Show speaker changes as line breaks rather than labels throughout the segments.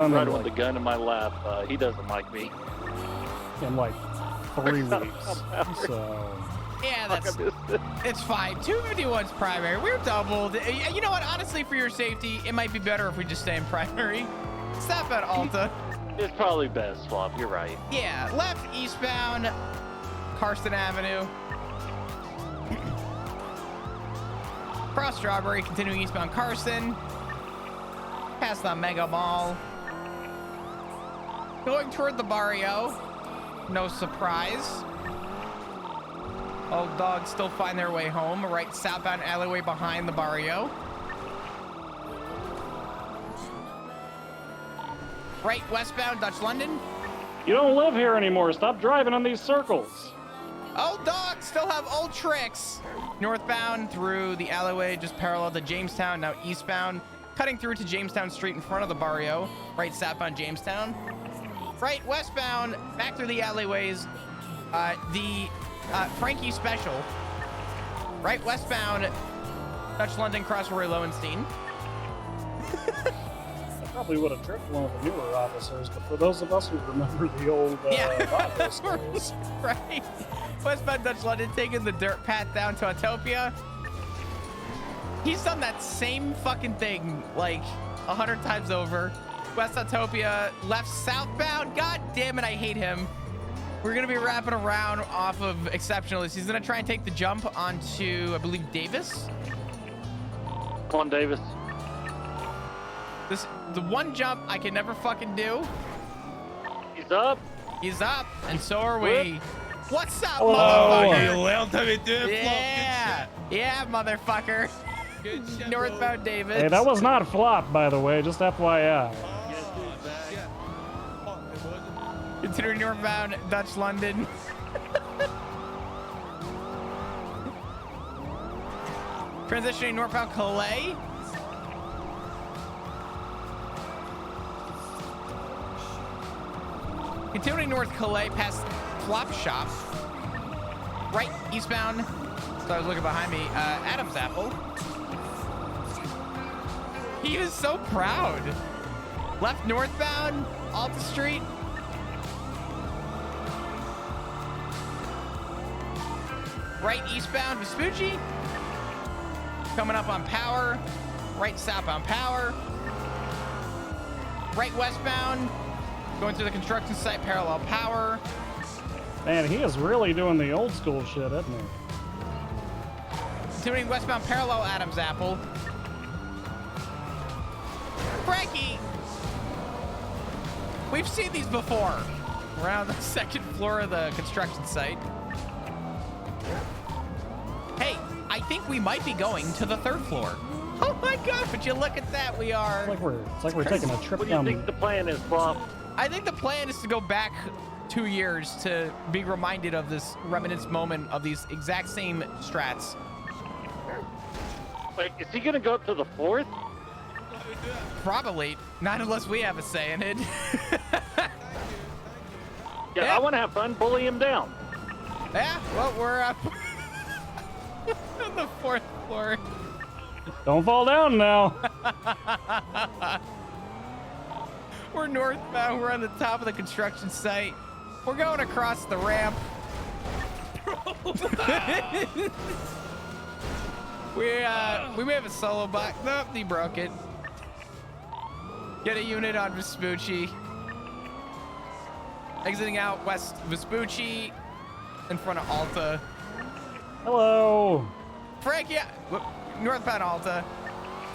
Right with the gun in my lap. He doesn't like me.
In like 3 weeks. So.
Yeah, it's fine. 251's primary. We're doubled. You know what? Honestly, for your safety, it might be better if we just stay in primary. Stop at Alta.
It's probably best, Swap. You're right.
Yeah, left eastbound Karsten Avenue. Cross Strawberry, continuing eastbound Carson. Past the Mega Mall. Going toward the barrio. No surprise. Old dogs still find their way home. Right southbound alleyway behind the barrio. Right westbound Dutch London.
You don't live here anymore. Stop driving on these circles.
Old dogs still have old tricks. Northbound through the alleyway just parallel to Jamestown. Now eastbound. Cutting through to Jamestown Street in front of the barrio. Right southbound Jamestown. Right westbound back through the alleyways. Frankie Special. Right westbound Dutch London cross Roy Lowenstein.
I probably would have tripped one of the newer officers, but for those of us who remember the old days.
Right. Westbound Dutch London taking the dirt path down to Autopia. He's done that same fucking thing like 100 times over. West Autopia, left southbound. God damn it, I hate him. We're gonna be wrapping around off of Exceptionalist. He's gonna try and take the jump onto, I believe, Davis.
Come on, Davis.
The one jump I can never fucking do.
He's up.
He's up, and so are we. What's up,
motherfucker?
Yeah, motherfucker. Northbound Davis.
Hey, that was not flop, by the way, just FYI.
Considering northbound Dutch London. Transitioning northbound Calais. Continuing north Calais past Flop Shop. Right eastbound. So I was looking behind me. Adam's Apple. He is so proud. Left northbound Alta Street. Right eastbound Vespucci. Coming up on Power. Right southbound Power. Right westbound. Going through the construction site, parallel Power.
Man, he is really doing the old school shit, isn't he?
Continuing westbound parallel Adam's Apple. Frankie! We've seen these before. We're on the second floor of the construction site. Hey, I think we might be going to the third floor. Oh my god, but you look at that, we are...
It's like we're taking a trip
What do you
down...
think the plan is, Bob?
I think the plan is to go back 2 years to be reminded of this reminiscence moment of these exact same strats.
Wait, is he gonna go up to the fourth?
Probably. Not unless we have a say in it.
Yeah, I want to have fun. Bully him down.
Yeah, well, we're up on the fourth floor.
Don't fall down now.
We're northbound. We're on the top of the construction site. We're going across the ramp. We may have a solo box. Nope, he broke it. Get a unit on Vespucci. Exiting out west Vespucci in front of Alta.
Hello.
Frankie, northbound Alta.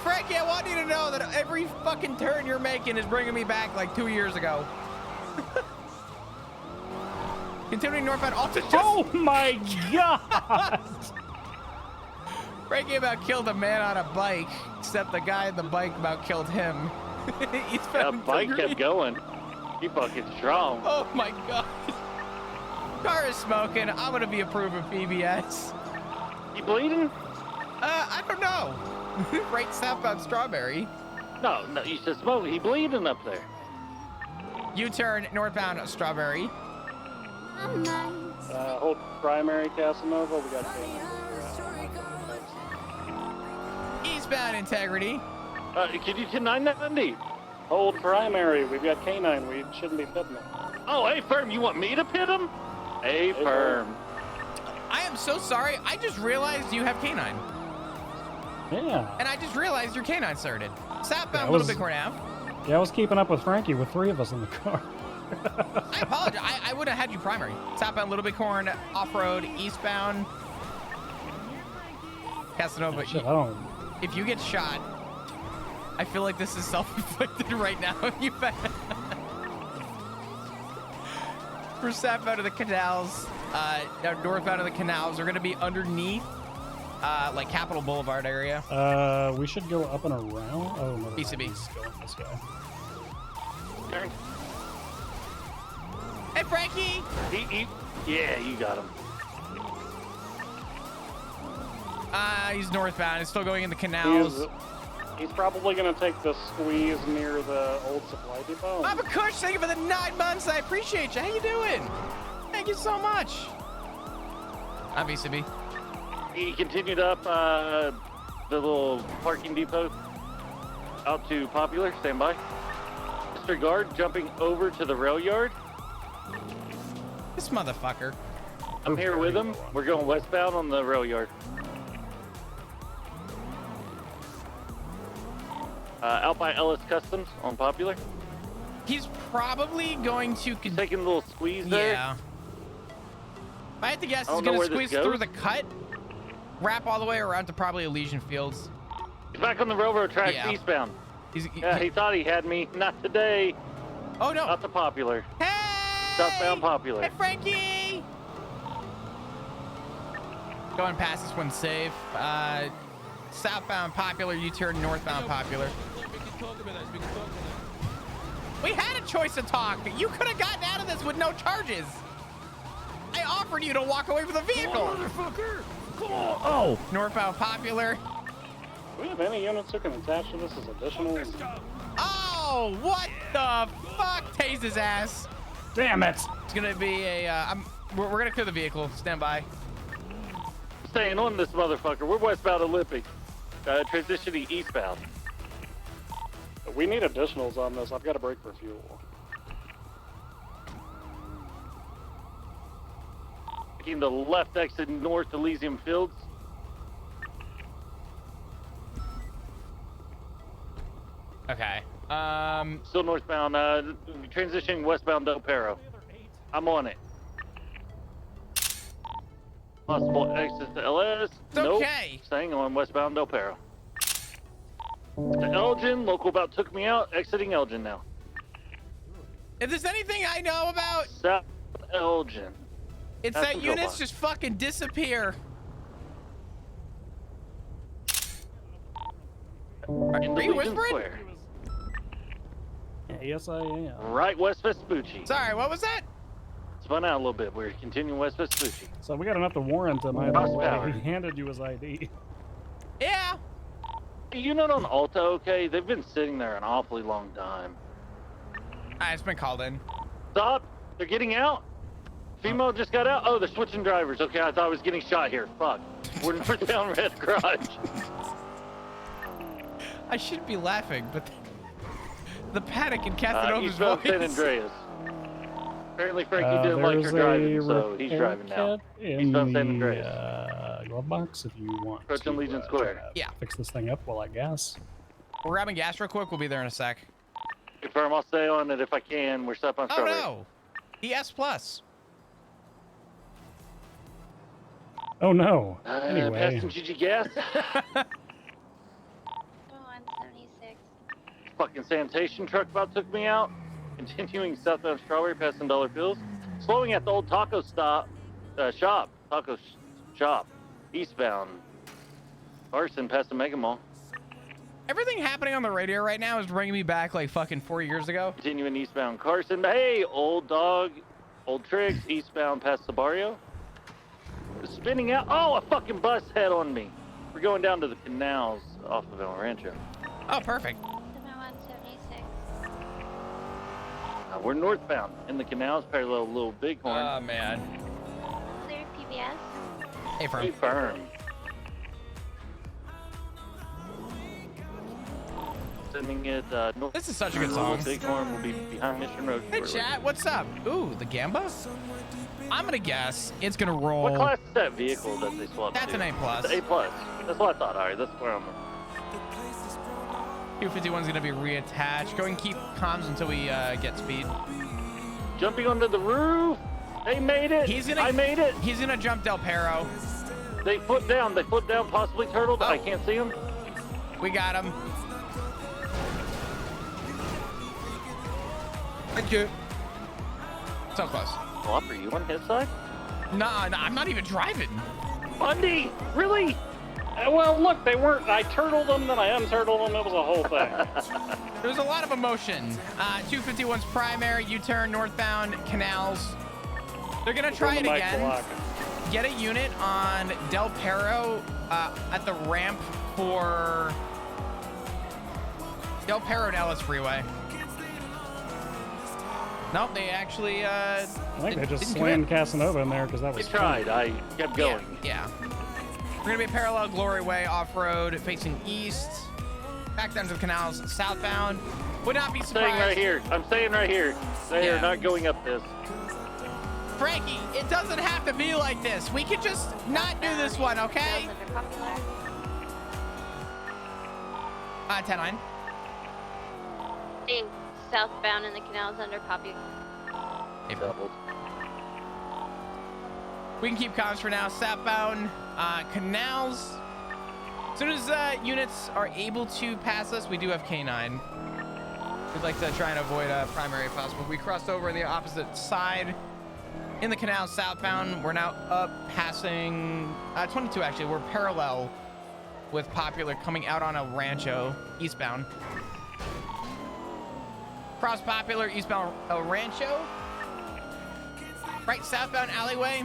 Frankie, I want you to know that every fucking turn you're making is bringing me back like 2 years ago. Continuing northbound Alta.
Oh my god.
Frankie about killed a man on a bike, except the guy on the bike about killed him.
That bike kept going. He fucking strong.
Oh my god. Car is smoking. I'm gonna be approved of PBS.
You bleeding?
I don't know. Right southbound Strawberry.
No, you said smoke. He bleeding up there.
U-turn northbound Strawberry.
Hold primary Casanova. We got
Eastbound Integrity.
Can you do 990?
Hold primary. We've got canine. We shouldn't be pitting them.
Oh, hey, Firm, you want me to pit him? Hey, Firm.
I am so sorry. I just realized you have canine.
Yeah.
And I just realized your canine started. Southbound
I
Little
was-
Bighorn Ave.
Yeah, I was keeping up with Frankie with 3 of us in the car.
I apologize. I would have had you primary. Southbound Little Bighorn, off-road, eastbound. Casanova,
Shit, I don't.
if you get shot, I feel like this is self-inflicted right now. You bet. For southbound of the canals, northbound of the canals are going to be underneath, like Capitol Boulevard area.
We should go up and around. Oh, no.
BCB.
He's going this way.
Hey, Frankie!
Yeah, you got him.
He's northbound. He's still going in the canals.
He's probably going to take the squeeze near the old supply depot.
Papa Kush, thank you for the 9 months. I appreciate you. How you doing? Thank you so much. I'm VCB.
He continued up the little parking depot out to Popular. Stand by. Mr. Guard jumping over to the rail yard.
This motherfucker.
I'm here with him. We're going westbound on the rail yard. Out by Ellis Customs on Popular.
He's probably going to...
Taking a little squeeze there.
Yeah. If I had to guess,
I
he's
don't know
going to
where
squeeze
this
through
goes.
the cut, wrap all the way around to probably Elysian Fields.
He's back on the railroad tracks
Yeah.
eastbound.
He's,
Yeah, he thought he had me. Not today.
oh, no.
Not the Popular.
Hey!
Southbound Popular.
Hey, Frankie! Going past this one safe. Southbound Popular, U-turn, northbound Popular. We had a choice to talk. You could have gotten out of this with no charges. I offered you to walk away from the vehicle.
Motherfucker! Come on! Oh!
Northbound Popular.
Do we have any units that can attach to this as additional?
Oh, what the fuck? Tase his ass.
Damn it!
It's gonna be a, we're gonna clear the vehicle. Stand by.
Staying on this motherfucker. We're westbound Olympic. Transitioning eastbound.
We need additionals on this. I've got to break for fuel.
Taking the left exit north Elysium Fields.
Okay.
Still northbound. Transitioning westbound Del Perro. I'm on it. Possible exit to LS. Nope.
okay.
Staying on westbound Del Perro. To Elgin. Local about took me out. Exiting Elgin now.
If there's anything I know about,
South Elgin.
it's
Have
that
some
units
robots.
just fucking disappear. Are
In
you
Legion
whispering?
Square.
Yes, I am.
Right west Vespucci.
Sorry, what was that?
Spun out a little bit. We're continuing west Vespucci.
So we got enough to warrant him either
Cross
way.
power.
He handed you his ID.
Yeah.
Unit on Alta, okay? They've been sitting there an awfully long time.
It's been called in.
Stop! They're getting out. Female just got out. Oh, they're switching drivers. Okay, I thought I was getting shot here. Fuck. We're northbound Red Garage.
I shouldn't be laughing, but the panic in Casanova's
Eastbound
voice.
San Andreas. Apparently Frankie didn't like
There's
your driving,
a
so he's
repair
driving now.
kit in
Eastbound San
the,
Andreas.
glove box if you want
Approaching
to
Legion Square.
Yeah.
fix this thing up. Well, I guess.
We're grabbing gas real quick. We'll be there in a sec.
Confirm, I'll stay on it if I can. We're stuck on
Oh
Strawberry.
no. ES plus.
Oh no.
Passing
Anyway,
GG gas.
176.
Fucking sanitation truck about took me out. Continuing southbound Strawberry, passing Dollar Bills. Slowing at the old taco shop. Eastbound. Carson, past the Mega Mall.
Everything happening on the radio right now is bringing me back like fucking 4 years ago.
Continuing eastbound Carson. Hey, old dog. Old tricks. Eastbound past the barrio. Spinning out. Oh, a fucking bus head on me. We're going down to the canals off of El Rancho.
Oh, perfect.
176.
We're northbound in the canals, parallel Little Bighorn.
Oh man.
Clear PBS.
Hey,
Stay
firm.
firm. sending it north.
This is such a good song.
Bighorn will be behind Mission Road.
Hey, chat, what's up? Ooh, the Gamba? I'm gonna guess it's gonna roll.
What class is that vehicle that they swapped
That's
to?
an A+.
It's A+. That's what I thought. All right, that's where I'm.
251's gonna be reattached. Go and keep comms until we get speed.
Jumping onto the roof. They made it. I made it.
He's gonna jump Del Perro.
They foot down. They foot down. Possibly turtled.
Oh.
I can't see him.
We got him.
Thank you.
So close.
Flop, are you on his side?
Nah, I'm not even driving.
Bundy, really?
Well, look, they weren't. I turtled them, then I unturtled them. It was a whole thing.
There was a lot of emotion. 251's primary, U-turn, northbound, canals. They're gonna try it again. Get a unit on Del Perro at the ramp for Del Perro to Ellis Freeway. Nope, they actually
I think they just slammed Casanova in there because that was.
They tried. I kept going.
Yeah. We're gonna be parallel Glory Way off-road, facing east, back down to the canals, southbound. Would not be surprised.
I'm staying right here. They are not going up this.
Frankie, it doesn't have to be like this. We could just not do this one, okay? 10-9.
Staying southbound in the canals under Poppy.
Doubled.
We can keep comms for now. Southbound canals. As soon as units are able to pass us, we do have K9. We'd like to try and avoid primary if possible. We crossed over the opposite side in the canal southbound. We're now up passing 22 actually. We're parallel with Popular coming out on a Rancho eastbound. Cross Popular eastbound El Rancho. Right southbound alleyway.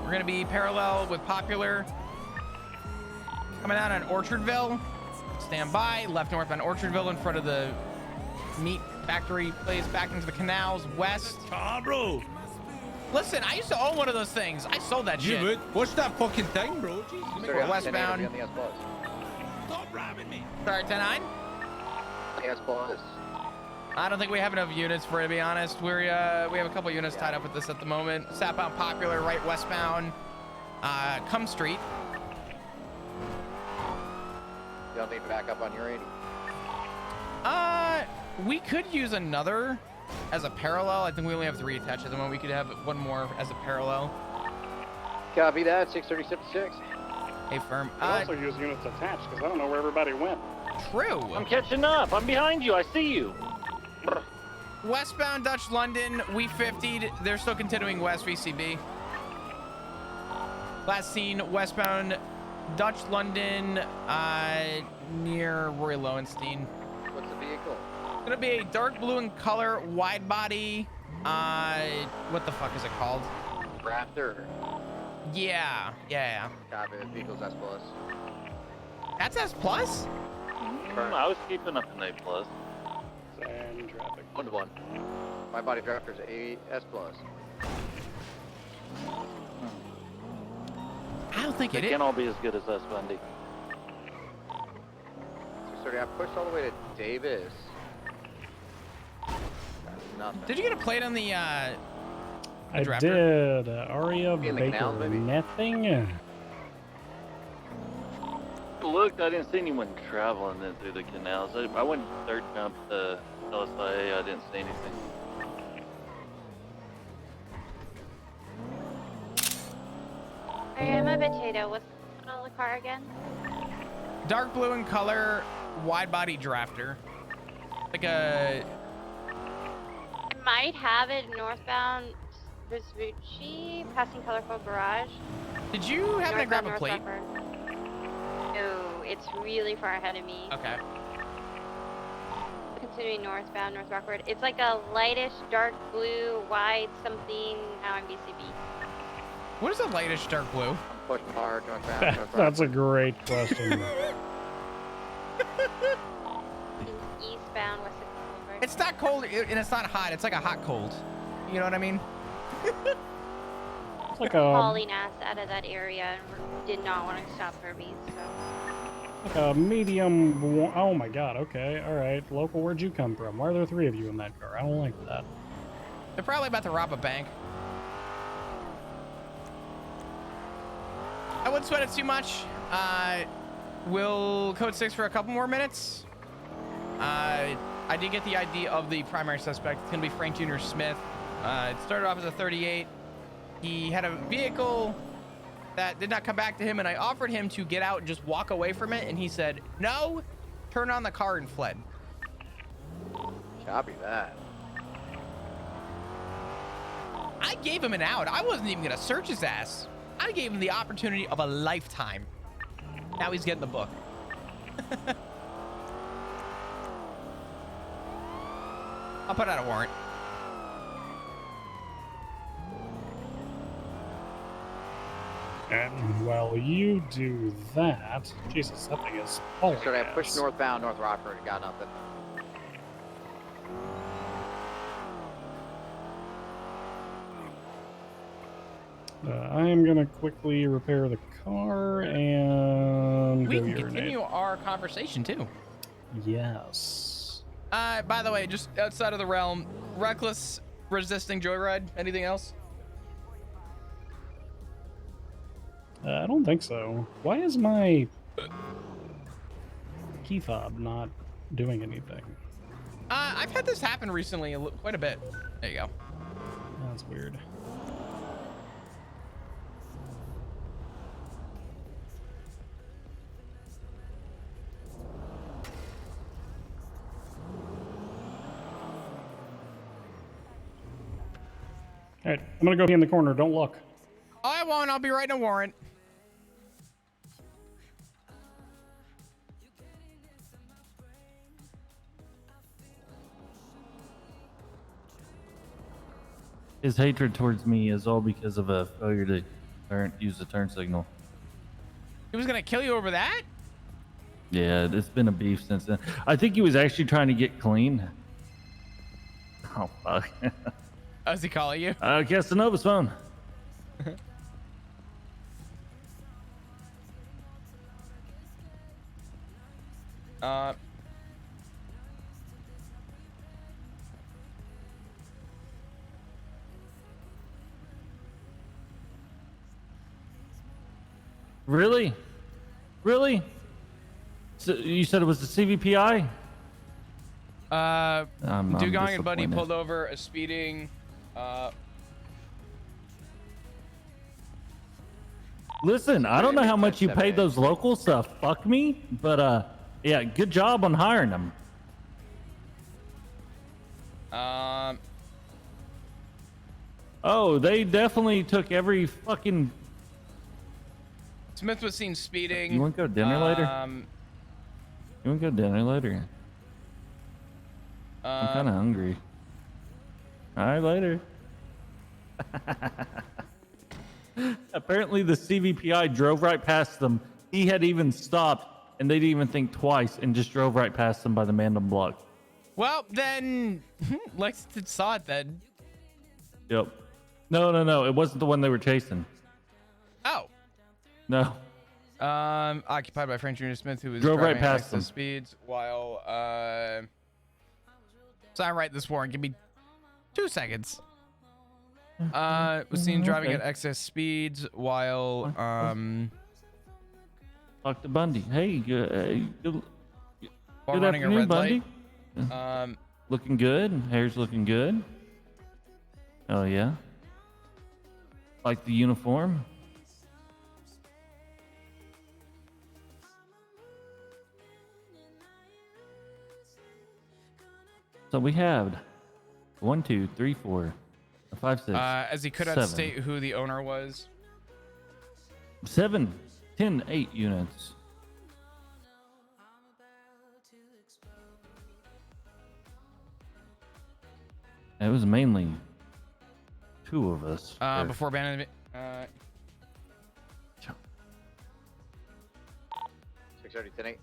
We're gonna be parallel with Popular. Coming out on Orchardville. Stand by. Left northbound Orchardville in front of the meat factory place. Back into the canals west.
Bro.
Listen, I used to own one of those things. I sold that shit.
You would. What's that fucking thing, bro? Jeez.
We're westbound.
Stop ramming me.
Sorry, 10-9.
Yes, boss.
I don't think we have enough units for it, to be honest. We have a couple units tied up with this at the moment. Southbound Popular, right westbound. Cum Street.
You don't need to back up on your 80.
We could use another as a parallel. I think we only have 3 attached at the moment. We could have one more as a parallel.
Copy that. 630-76.
Hey, firm.
We also use units attached because I don't know where everybody went.
True.
I'm catching up. I'm behind you. I see you.
Westbound Dutch London, we 50'd. They're still continuing west VCB. Last seen westbound Dutch London near Roy Lowenstein.
What's the vehicle?
It's gonna be a dark blue in color, wide body. What the fuck is it called?
Raptor.
Yeah.
Copy. The vehicle's S+.
That's S plus.
I was keeping up an A+.
And traffic.
1-1. My body drafter's A S+.
I don't think
They
it is.
can't all be as good as us, Bundy.
630. I pushed all the way to Davis. Nothing.
Did you get a plate on the
I
drafter?
did. Aria
In the
Baker.
canal, maybe?
Nothing.
Looked, I didn't see anyone traveling in through the canals. I went third jump to LSIA. I didn't see anything.
I am a potato. What's the model of the car again?
Dark blue in color, wide body drafter. Like a.
I might have it northbound Vespucci, passing Colorful Garage.
Did you happen to grab a
Northbound
plate?
North Rockford. No, it's really far ahead of me.
Okay.
Continuing northbound North Rockford. It's like a lightish dark blue, wide something. Now I'm BCB.
What is a lightish dark blue?
I'm pushing hard. Northbound.
That's a great question.
Eastbound West Boulevard.
It's not cold and it's not hot. It's like a hot cold. You know what I mean?
It's like
hauling ass out of that area and did not want to stop for me. So
Like a medium. Oh my god. Okay. All right. Local, where'd you come from? Why are there 3 of you in that car? I don't like that.
They're probably about to rob a bank. I wouldn't sweat it too much. We'll code 6 for a couple more minutes. I did get the ID of the primary suspect. It's gonna be Frank Jr. Smith. It started off as a 38. He had a vehicle that did not come back to him, and I offered him to get out and just walk away from it, and he said no, turned on the car and fled.
Copy that.
I gave him an out. I wasn't even gonna search his ass. I gave him the opportunity of a lifetime. Now he's getting the book. I'll put out a warrant.
And while you do that, Jesus, that thing is falling.
Sorry, I pushed northbound, North Rockford, got nothing.
I am gonna quickly repair the car and
We
go
can
urinate.
continue our conversation too.
Yes.
By the way, just outside of the realm, reckless resisting joyride. Anything else?
I don't think so. Why is my key fob not doing anything?
I've had this happen recently quite a bit. There you go.
That's weird. All right, I'm gonna go be in the corner. Don't look.
Oh, I won't. I'll be writing a warrant.
His hatred towards me is all because of a failure to use the turn signal.
He was gonna kill you over that?
Yeah, it's been a beef since then. I think he was actually trying to get clean. Oh, fuck.
How's he calling you?
Castanova's phone. Really? Really? So you said it was the CVPI? I'm
Dugong and Buddy
disappointed.
pulled over a speeding.
Listen, I don't know how much you paid those locals to fuck me, but yeah, good job on hiring them. Oh, they definitely took every fucking.
Smith was seen speeding.
You want to go to dinner later? You want to go to dinner later? I'm kind of hungry. All right, later. Apparently, the CVPI drove right past them. He had even stopped, and they didn't even think twice, and just drove right past them by the Mandem block.
Well, then Lexington saw it then.
Yep. No. It wasn't the one they were chasing.
Oh.
No.
Occupied by Frank Jr. Smith, who was
Drove right
driving
past
excess
them.
speeds while so I write this warrant. Give me 2 seconds. Was seen driving
Okay.
at excess speeds while
Talk to Bundy. Hey, good
while running a
afternoon,
red
Bundy.
light.
Looking good. Hair's looking good. Oh yeah. Like the uniform. So we have 1, 2, 3, 4, 5, 6.
As he could not
7.
state who the owner was.
7, 10, 8 units. It was mainly 2 of us. Or-
Before abandoning.
630, 10-8.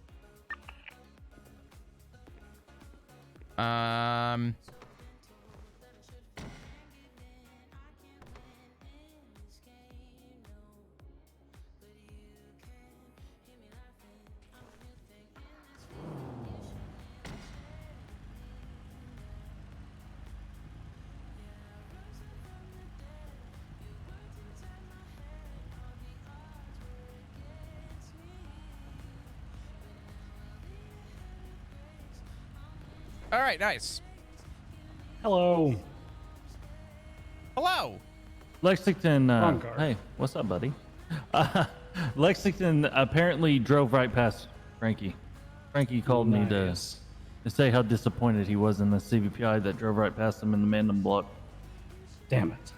All right, nice.
Hello.
Hello.
Lexington,
Wrong car.
hey, what's up, buddy? Lexington apparently drove right past Frankie. Frankie called me to say how disappointed he was in the CVPI that drove right past him in the Mandem block.
Damn it.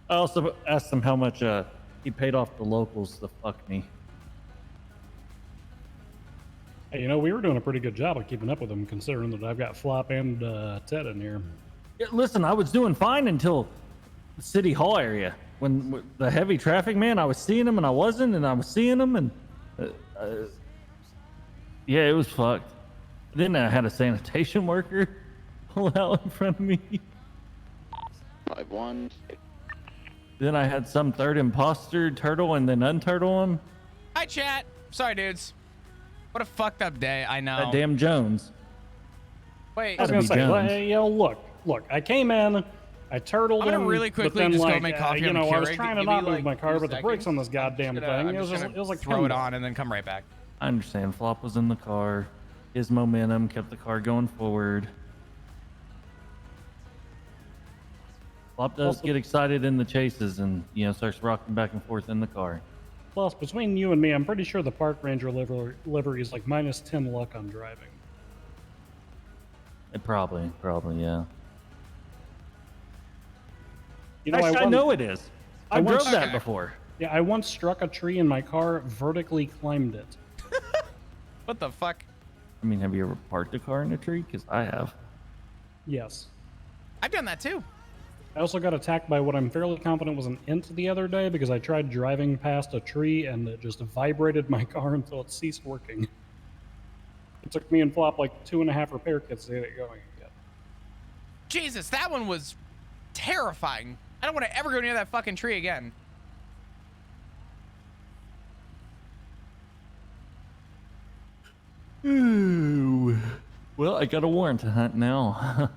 I also asked him how much he paid off the locals to fuck me.
Hey, you know, we were doing a pretty good job of keeping up with them, considering that I've got Flop and Ted in here.
Yeah, listen, I was doing fine until the City Hall area. When the heavy traffic, man, I was seeing him and I wasn't, and I was seeing him, and yeah, it was fucked. Then I had a sanitation worker pull out in front of me.
5-1.
Then I had some third imposter turtle and then unturtle him.
Hi, chat. Sorry, dudes. What a fucked up day. I know.
That damn Jones.
Wait.
I was
Gotta
gonna
be
say,
Jones.
you know, look, I came in, I turtled
I'm gonna
him,
really
but
quickly
then,
just go
like,
make coffee
you
on
know,
the
I was
Keurig.
trying to
Give me,
not move
like,
my car,
2
but the brakes on this
seconds.
goddamn
I'm
thing,
just
it was like
throw it
10
on and then come right back.
I understand. Flop was in the car. His momentum kept the car going forward. Flop does
Also-
get excited in the chases and, you know, starts rocking back and forth in the car.
Plus, between you and me, I'm pretty sure the Park Ranger livery is like minus 10 luck on driving.
It probably, yeah.
You know,
Actually, I know it is. I
once-
drove that
Okay.
before.
Yeah, I once struck a tree in my car, vertically climbed it.
What the fuck?
I mean, have you ever parked a car in a tree? Because I have.
Yes.
I've done that too.
I also got attacked by what I'm fairly confident was an int the other day because I tried driving past a tree and it just vibrated my car until it ceased working. It took me and Flop like 2.5 repair kits to get it going again.
Jesus, that one was terrifying. I don't want to ever go near that fucking tree again.
Ooh. Well, I got a warrant to hunt now.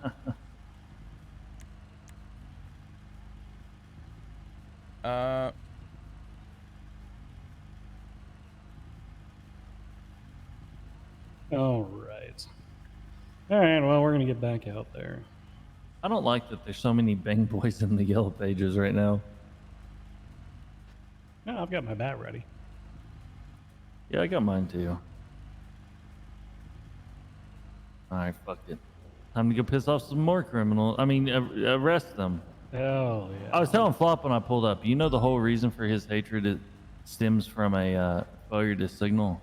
All right. All right, well, we're going to get back out there.
I don't like that there's so many bang boys in the yellow pages right now.
No, I've got my bat ready.
Yeah, I got mine too. Alright, fuck it. Time to go piss off some more criminals. I mean, arrest them.
Hell yeah.
I was telling Flop when I pulled up, you know the whole reason for his hatred it stems from a failure to signal?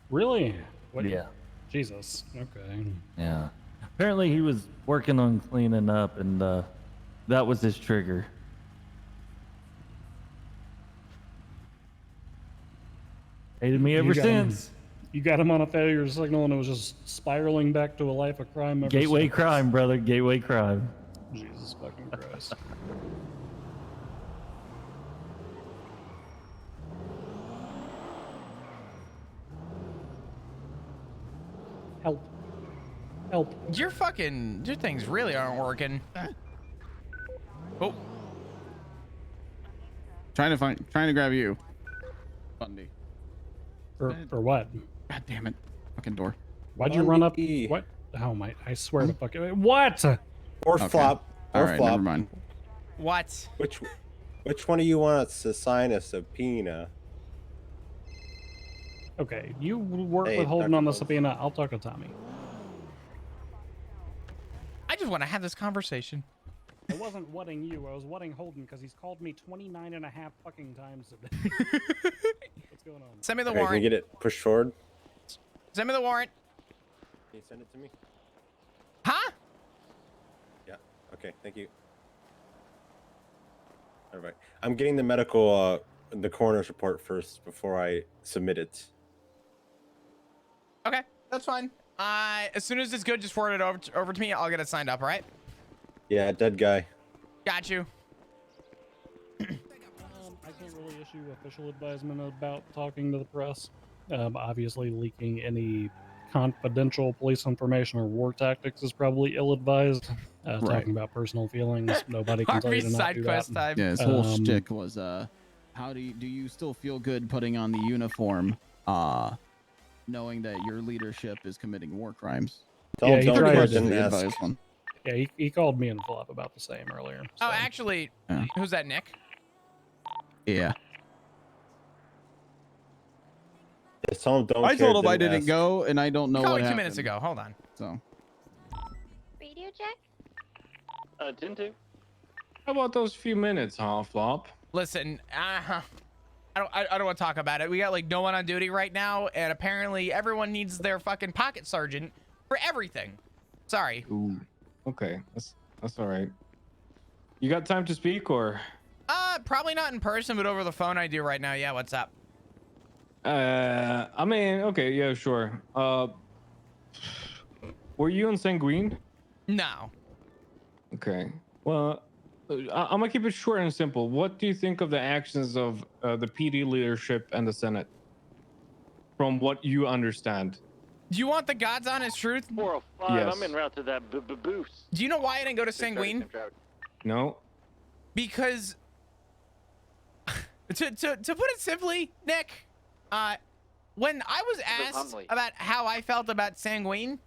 Really? What?
Yeah.
Jesus. Okay.
Yeah. Apparently he was working on cleaning up and that was his trigger. Hated me ever
You got him.
since.
You got him on a failure signal and it was just spiraling back to a life of crime. ever
Gateway
since.
crime, brother. Gateway crime.
Jesus fucking Christ. Help. Help.
Your things really aren't working. Oh,
Trying to grab you. Bundy.
For what?
God damn it. Fucking door.
Why'd you run up?
Bundy.
What? Oh my, I swear to fucking. What?
Or
Okay.
flop. Or
All right,
flop.
never mind.
what?
Which one of you wants to sign a subpoena?
Okay, you work
Hey,
with Holden
Dr.
on the
Holmes.
subpoena. I'll talk to Tommy.
I just want to have this conversation.
I wasn't whatting you. I was whatting Holden because he's called me 29.5 fucking times today. What's going on?
Send me the
Okay, can you
warrant.
get it pushed forward?
Send me the warrant.
Can you send it to me?
Huh?
Yeah. Okay, thank you. All right. I'm getting the medical, the coroner's report first before I submit it.
Okay, that's fine. As soon as it's good, just forward it over to me. I'll get it signed up. All right?
Yeah, dead guy.
Got you.
I can't really issue official advisement about talking to the press. Obviously, leaking any confidential police information or war tactics is probably ill-advised. Talking about personal feelings, nobody can tell you
Army
to not
side
do
quest
that.
time.
Yeah, his whole
Um,
shtick was How do you still feel good putting on the uniform, knowing that your leadership is committing war crimes?
Yeah, he
Don't
tried
question,
the
ask.
advised one.
Yeah, he called me and Flop about the same earlier.
Oh,
so.
actually,
Yeah.
who's that, Nick?
Yeah.
If someone don't
I
care,
told him I
then
didn't
ask.
go, and I don't know
He called
what
me 2
happened.
minutes ago. Hold on.
So.
Radio check?
10-2.
How about those few minutes, huh, Flop?
Listen, I don't want to talk about it. We got like no one on duty right now, and apparently everyone needs their fucking pocket sergeant for everything. Sorry.
Ooh. Okay, that's all right. You got time to speak, or?
Probably not in person, but over the phone I do right now. Yeah, what's up?
I mean, okay, yeah, sure. Were you in Sanguine?
No.
Okay. Well, I'm gonna keep it short and simple. What do you think of the actions of the PD leadership and the Senate? From what you understand.
Do you want the God's honest truth?
405.
Yes.
I'm en route to that boost.
Do you know why I didn't go to Sanguine?
No.
Because to put it simply, Nick, when I was asked
Huntley.
about how I felt about Sanguine,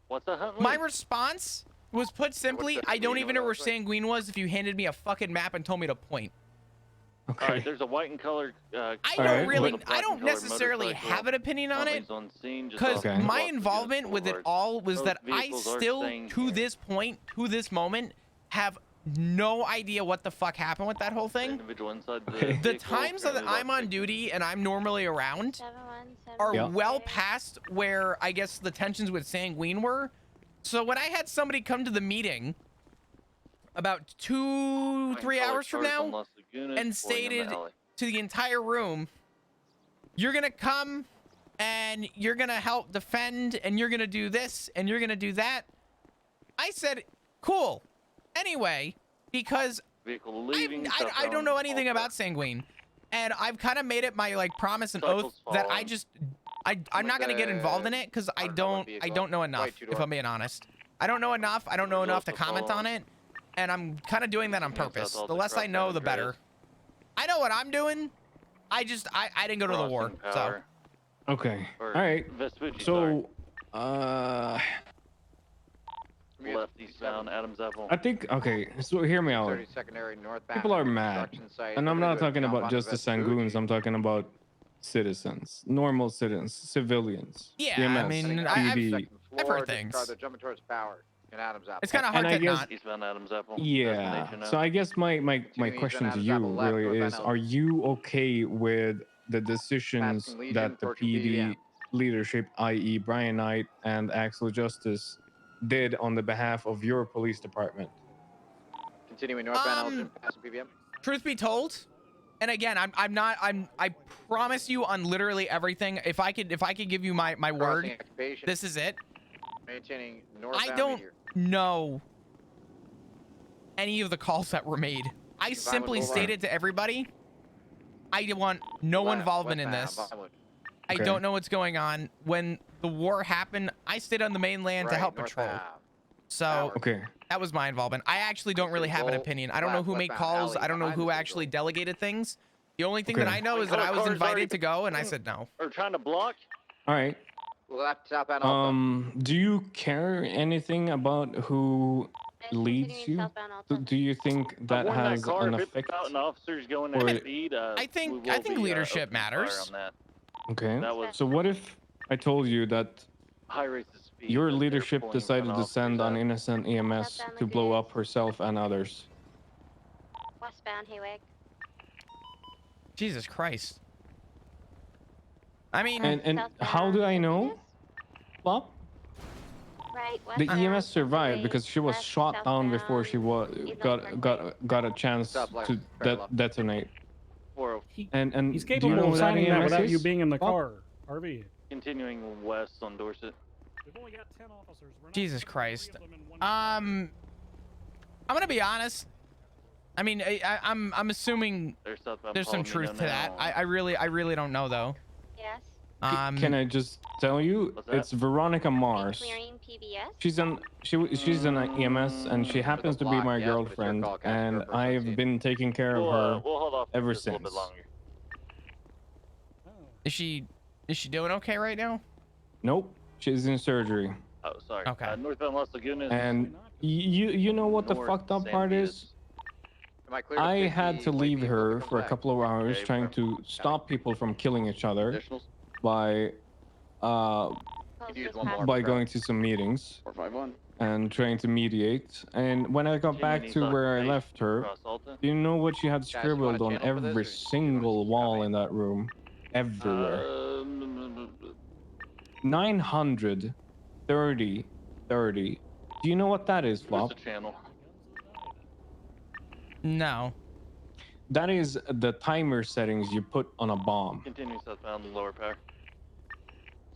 What's that, Huntley?
my response was put simply,
What's
I don't
Sanguine?
even know where
What's that?
Sanguine was if you handed me a fucking map and told me to point.
Okay.
All right, there's a white and colored.
I
All
don't
right,
really,
but-
I don't necessarily have an opinion on it,
On scene, just
because
off
Okay.
the
my
walk to the
involvement with it
boulevard.
all was
Those
that I
vehicles are
still,
staying
to
here.
this point, to this moment, have no idea what the fuck happened with that whole
The
thing.
individual inside the,
Okay.
The
vehicle
times that
apparently
I'm
lost
on
it.
duty and I'm normally around
717.
are
Yeah.
well past where I guess the tensions with Sanguine were. So when I had somebody come to the meeting about 2-3
White and
hours from
colored cars on
now
Las Lagunas,
and
pulling in the
stated
alley.
to the entire room, you're gonna come and you're gonna help defend and you're gonna do this and you're gonna do that, I said, cool. Anyway, because
Vehicle leaving.
I don't know anything about Sanguine, and I've kind of made it my like promise and oath
Cycles
that I
falling.
just I'm not gonna get involved in it because I don't know enough,
White two-door.
if I'm being honest. I don't know enough. I don't know enough to
Results
comment
follow.
on it, and I'm kind of doing that on
Continues
purpose.
south
The
all
less I
across
know,
San
the better.
Andreas.
I know what I'm doing. I didn't go to the war,
Crossing
so
power.
Okay.
Or
All right.
Vespucci, sorry.
So,
Left eastbound Adams Apple.
I think, okay, so hear me out.
30 secondary northbound.
People are mad.
Construction site.
And I'm not
Individual
talking about
southbound
just the
Vespucci.
Sangoons, I'm talking about citizens, normal citizens, civilians.
Yeah, I
EMS,
mean,
Heading up
I've-
PD.
second
I've
floor,
heard
just
things.
car, they're jumping towards power in Adams Apple.
it's kind of
And
hard
I
to
guess-
not.
Eastbound Adams Apple.
Yeah.
Destination
So
now.
I guess my
Continuing
question to
eastbound
you
Adams Apple, left,
really
northbound
is,
Elm.
are you okay with the decisions
Passing Legion,
that the
approaching
PD
BDM.
leadership, i.e. Brian Knight and Axel Justice, did on the behalf of your police department?
Continuing northbound Elgin, passing BBM.
Truth be told, and again, I promise you on literally everything. If I could give you my
Crossing
word,
occupation,
this is it.
maintaining northbound
I don't
Meteor.
know any of the calls that were made. I
Vinewood
simply
Boulevard.
stated to everybody, I want no
Left,
involvement in
westbound,
this.
Vinewood.
I
Okay.
don't know what's going on. When the war happened, I stayed on the mainland to
Right,
help patrol.
northbound.
So
Power.
Okay.
that was my involvement. I actually don't really have an
Control,
opinion. I don't know
left,
who made
westbound
calls.
alley
I don't know
behind
who
the
actually
vehicle.
delegated things. The only thing that
Okay.
I know is that I was
Car's
invited
already-
to go, and I said no.
Or trying to block.
All right.
Left, southbound Alpha.
Do you care anything about who
And
leads
continuing
you?
southbound Alta.
Do you think that
I've worn
has
that car.
an
If it's
effect?
out and officers going
Or-
at speed,
I think-
we
I
will
think
be,
leadership
opening fire
matters.
on that.
Okay.
That was
So what if I told you that
high rates of speed.
your
that they're
leadership
pulling in
decided
front
to
of
send
officers
on
at.
innocent EMS
Southbound
to blow
Lagoons.
up herself and others?
Westbound Haywig.
Jesus Christ. I mean,
And how do I know? Flop?
Right,
The
westbound,
EMS survived
Haywig,
because she was
left,
shot down before she
southbound,
got a chance
South left,
to
very left.
detonate.
405.
And
He's
do you
capable
know
of
what
signing that
EMS
without
is?
you being in the
Flop?
car. RV.
Continuing west on Dorset.
We've only got 10 officers. We're not
Jesus
putting three
Christ.
of them in one
I'm gonna be honest. I mean, I'm assuming
They're southbound
there's some
Palomino
truth to that.
now.
I really don't know though.
Yes.
Can I just tell you?
What's that?
It's Veronica Mars.
Clearing PBS.
She's an EMS and she happens to be
block,
my
yes, but it's your
girlfriend,
call, Captain
and
Grouper,
I've
proceed.
been taking care of
We'll
her
hold off
ever
just a little bit
since.
longer.
Is she doing okay right now?
Nope, she's in surgery.
Oh, sorry.
Okay.
Northbound Los Lagunas.
And you know what the
North
fucked up
San
part
Dias.
is?
Am I clear to
I
50,
had to
Lake
leave
Beach,
her
welcome
for a
back.
couple of hours
Okay,
trying
from
to stop people from killing each other
Additionals?
by
Could use one more.
by going to some meetings
451.
and trying to mediate. And when I got back to where I left her, do you know what she had
Guys, you want a
scribbled on
channel for this,
every
or you
single wall in that room? Everywhere. 930 30. Do you know what that is, Flop?
What's the channel?
No.
That is the timer settings you put on a bomb.
Continue southbound lower power.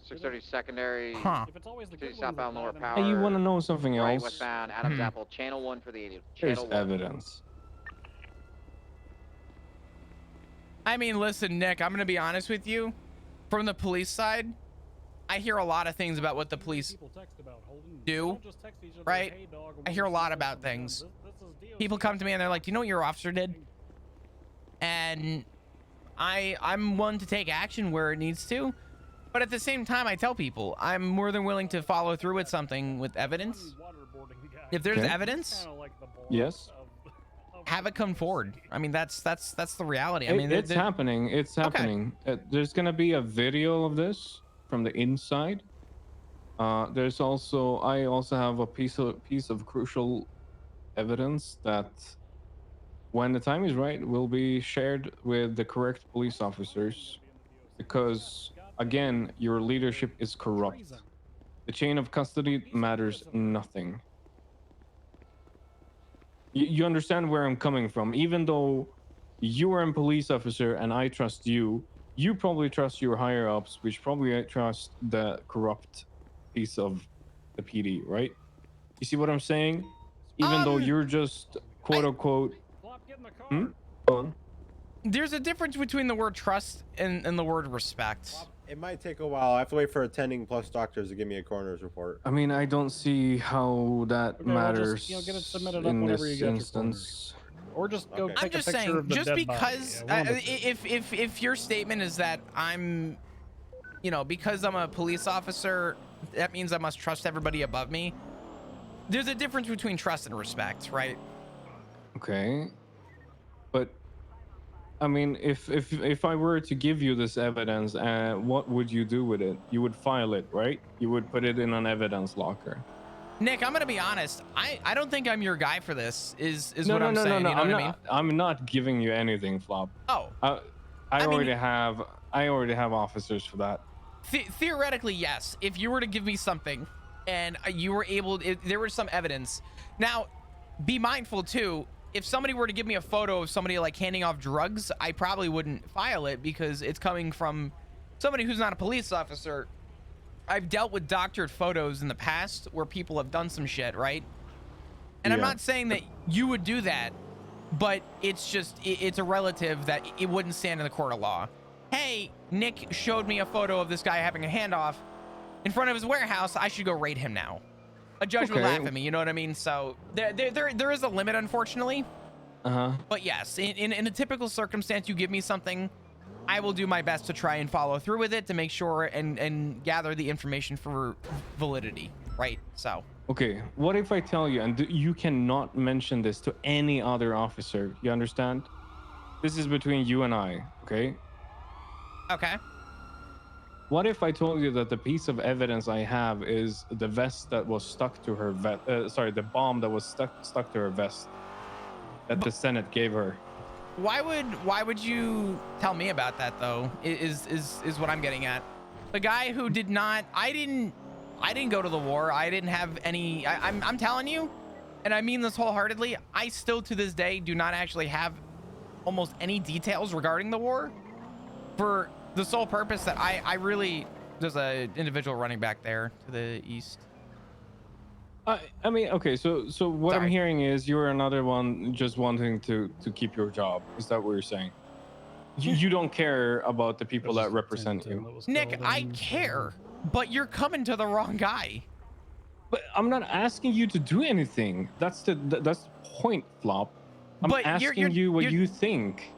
630 secondary.
Huh.
If it's always the
Two
good ones
southbound
that
lower
die, then
power.
Hey, you want to know something
Right,
else?
westbound, Adams Apple, channel 1 for the 80.
There's
Channel 1.
evidence.
I mean, listen, Nick, I'm gonna be honest with you. From the police side, I hear a lot of things about what the police
people text about Holden.
do,
Don't just text each other,
right?
"Hey, dog,
I hear a lot about things. People come to me and they're like, "Do you know what your officer did?" And I'm one to take action where it needs to, but at the same time, I tell people I'm more than willing to follow through with something with evidence. If there's
Okay.
evidence,
Yes.
have it come forward. I mean, that's the reality. I
It-
mean,
it's happening. It's happening. There's gonna be a video of this from the inside. There's also I also have a piece of crucial evidence that when the time is right will be shared with the correct police officers, because again, your leadership is corrupt. The chain of custody matters nothing. You understand where I'm coming from. Even though you are a police officer and I trust you, you probably trust your higher ups, which probably trust the corrupt piece of the PD, right? You see what I'm saying? Even though you're just quote unquote. Go on.
There's a difference between the word trust and the word respect.
It might take a while. I have to wait for attending plus doctors to give me a coroner's report.
I mean, I don't see how that
Okay, well,
matters
just, get it submitted up
in
whenever
this
you get
instance.
Or just go
Okay.
take
I'm just
a picture
saying,
of the
just
dead
because
body. Yeah, one of the two.
if your statement is that I'm, because I'm a police officer, that means I must trust everybody above me. There's a difference between trust and respect, right?
Okay, but I mean, if I were to give you this evidence, what would you do with it? You would file it, right? You would put it in an evidence locker.
Nick, I'm gonna be honest. I don't think I'm your guy for this. Is
No,
what
no,
I'm
no,
saying.
no,
You
no.
know
I'm
what I mean?
not. I'm not giving you anything, Flop.
Oh,
I
I mean-
already have officers for that.
theoretically, yes. If you were to give me something, and you were able, if there was some evidence. Now, be mindful too. If somebody were to give me a photo of somebody like handing off drugs, I probably wouldn't file it because it's coming from somebody who's not a police officer. I've dealt with doctored photos in the past where people have done some shit, right? And I'm
Yeah.
not saying that you would do that, but it's just, it's a relative that it wouldn't stand in the court of law. Hey, Nick showed me a photo of this guy having a handoff in front of his warehouse. I should go raid him now. A judge would
Okay.
laugh at me, you know what I mean? So there is a limit, unfortunately. But yes, in a typical circumstance, you give me something, I will do my best to try and follow through with it to make sure and gather the information for validity, right? So.
Okay, what if I tell you, and you cannot mention this to any other officer? You understand? This is between you and I, okay?
Okay.
What if I told you that the piece of evidence I have is the vest that was stuck to her vest? The bomb that was stuck to her vest that the Senate gave her.
Why would you tell me about that though? Is what I'm getting at. The guy who did not, I didn't go to the war. I didn't have any. I'm telling you, and I mean this wholeheartedly. I still to this day do not actually have almost any details regarding the war, for the sole purpose that I really, there's a individual running back there to the east.
I mean, okay, so what I'm
Sorry.
hearing is you're another one just wanting to keep your job. Is that what you're saying? You don't care about the people that represent you.
Nick, I care, but you're coming to the wrong guy.
But I'm not asking you to do anything. That's the point, Flop. I'm
But
asking you what you think.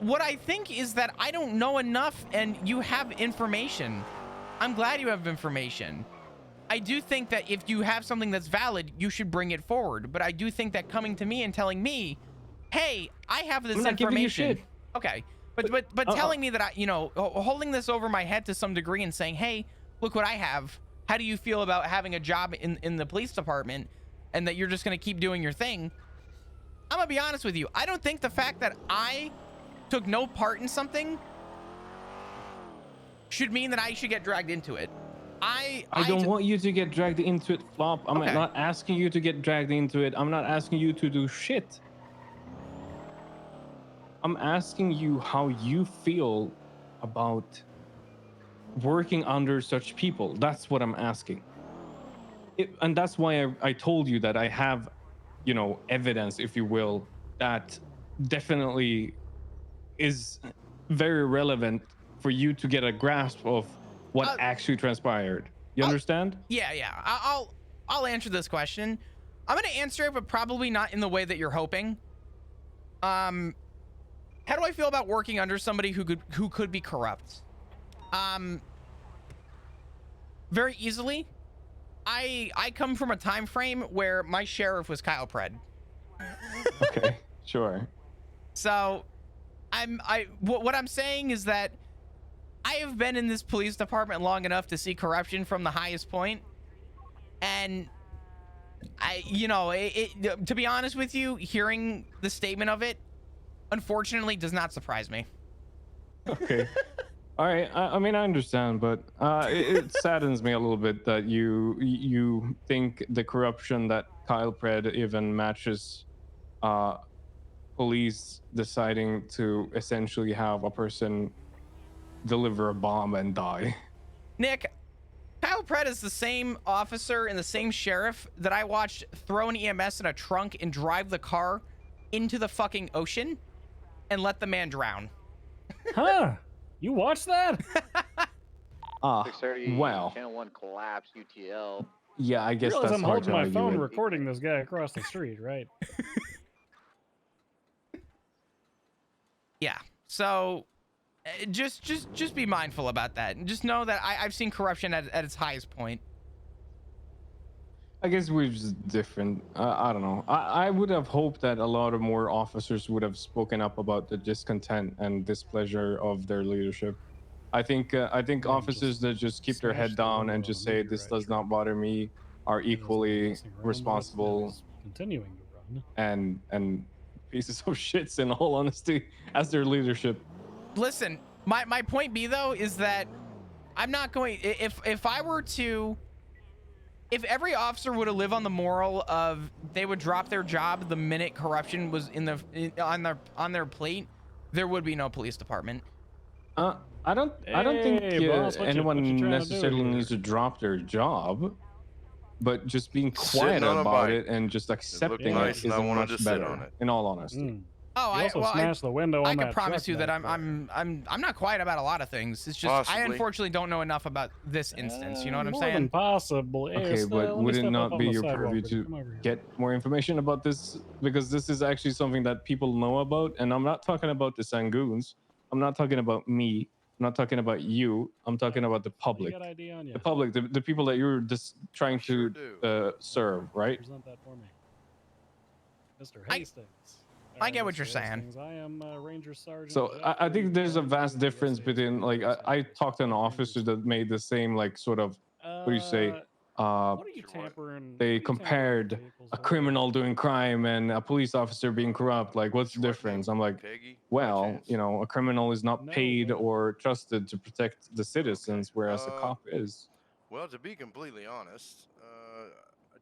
what I think is that I don't know enough, and you have information. I'm glad you have information. I do think that if you have something that's valid, you should bring it forward. But I do think that coming to me and telling me, "Hey, I have this
I'm not giving you
information."
shit.
Okay, but telling me that holding this over my head to some degree and saying, "Hey, look what I have. How do you feel about having a job in the police department, and that you're just gonna keep doing your thing?" I'm gonna be honest with you. I don't think the fact that I took no part in something should mean that I should get dragged into it. I
don't want you to get dragged into it, Flop. I'm
Okay.
not asking you to get dragged into it. I'm not asking you to do shit. I'm asking you how you feel about working under such people. That's what I'm asking. And that's why I told you that I have, evidence, if you will, that definitely is very relevant for you to get a grasp of what actually transpired. You understand?
Yeah. I'll answer this question. I'm gonna answer it, but probably not in the way that you're hoping. How do I feel about working under somebody who could be corrupt? Very easily. I come from a time frame where my sheriff was Kyle Pred.
Okay, sure.
So what I'm saying is that I have been in this police department long enough to see corruption from the highest point, and to be honest with you, hearing the statement of it, unfortunately, does not surprise me.
Okay. All right. I mean, I understand, but it saddens me a little bit that you think the corruption that Kyle Pred even matches police deciding to essentially have a person deliver a bomb and die.
Nick, Kyle Pred is the same officer and the same sheriff that I watched throw an EMS in a trunk and drive the car into the fucking ocean and let the man drown.
Huh? You watched that?
6:30.
Well.
Channel 1 collapse. UTL.
Yeah, I guess
Realize
that's
I'm
hard
holding
to
my
argue
phone
with.
recording this guy across the street, right?
Yeah. So just be mindful about that, and just know that I've seen corruption at its highest point.
I guess we're just different. I don't know. I would have hoped that a lot of more officers would have spoken up about the discontent and displeasure of their leadership. I think officers that just keep their head down and just say this does not bother me are equally responsible
Continuing to run.
and pieces of shits, in all honesty, as their leadership.
Listen, my point B though is that I'm not going, if every officer were to live on the moral of they would drop their job the minute corruption was on their plate, there would be no police department.
I don't think
Hey, boss, what you
anyone
trying to do
necessarily
here?
needs to drop their job, but just being quiet
Sitting on a
about
bike.
it and just accepting
nice
it
and I
is
wanted
much
to sit
better.
on it.
In all honesty.
Mm.
Oh,
You also smashed the window
I
on
can
that
promise
truck
you that
back
I'm not quiet about a lot of things. It's just I
Possibly.
unfortunately don't know enough about this instance. You know what I'm
More than
saying?
possible. Hey,
Okay,
let
but
me
would it
step up
not
on
be
the
your
sidewalk
purview
with you.
to
Come over here.
get more information about this? Because this is actually something that people know about, and I'm not talking about the Sangoons. I'm not talking about me. I'm not talking about you. I'm talking about the
You
public.
got ID on you?
The public, the people that you're just trying
Sure
to serve, right?
Present that for me. Mr.
I-
Hastings.
I get what
Mr.
you're saying.
Hastings, I am Ranger Sergeant.
So I think there's a vast difference between, like, I talked to an officer that made the same, like, sort of, what do you say?
What are you tampering?
They compared a criminal doing crime and a police officer being corrupt. Like, what's the difference? I'm like,
Peggy?
well,
Chance?
a criminal is not
No,
paid
but-
or trusted to protect the citizens, whereas a cop is.
Well, to be completely honest, I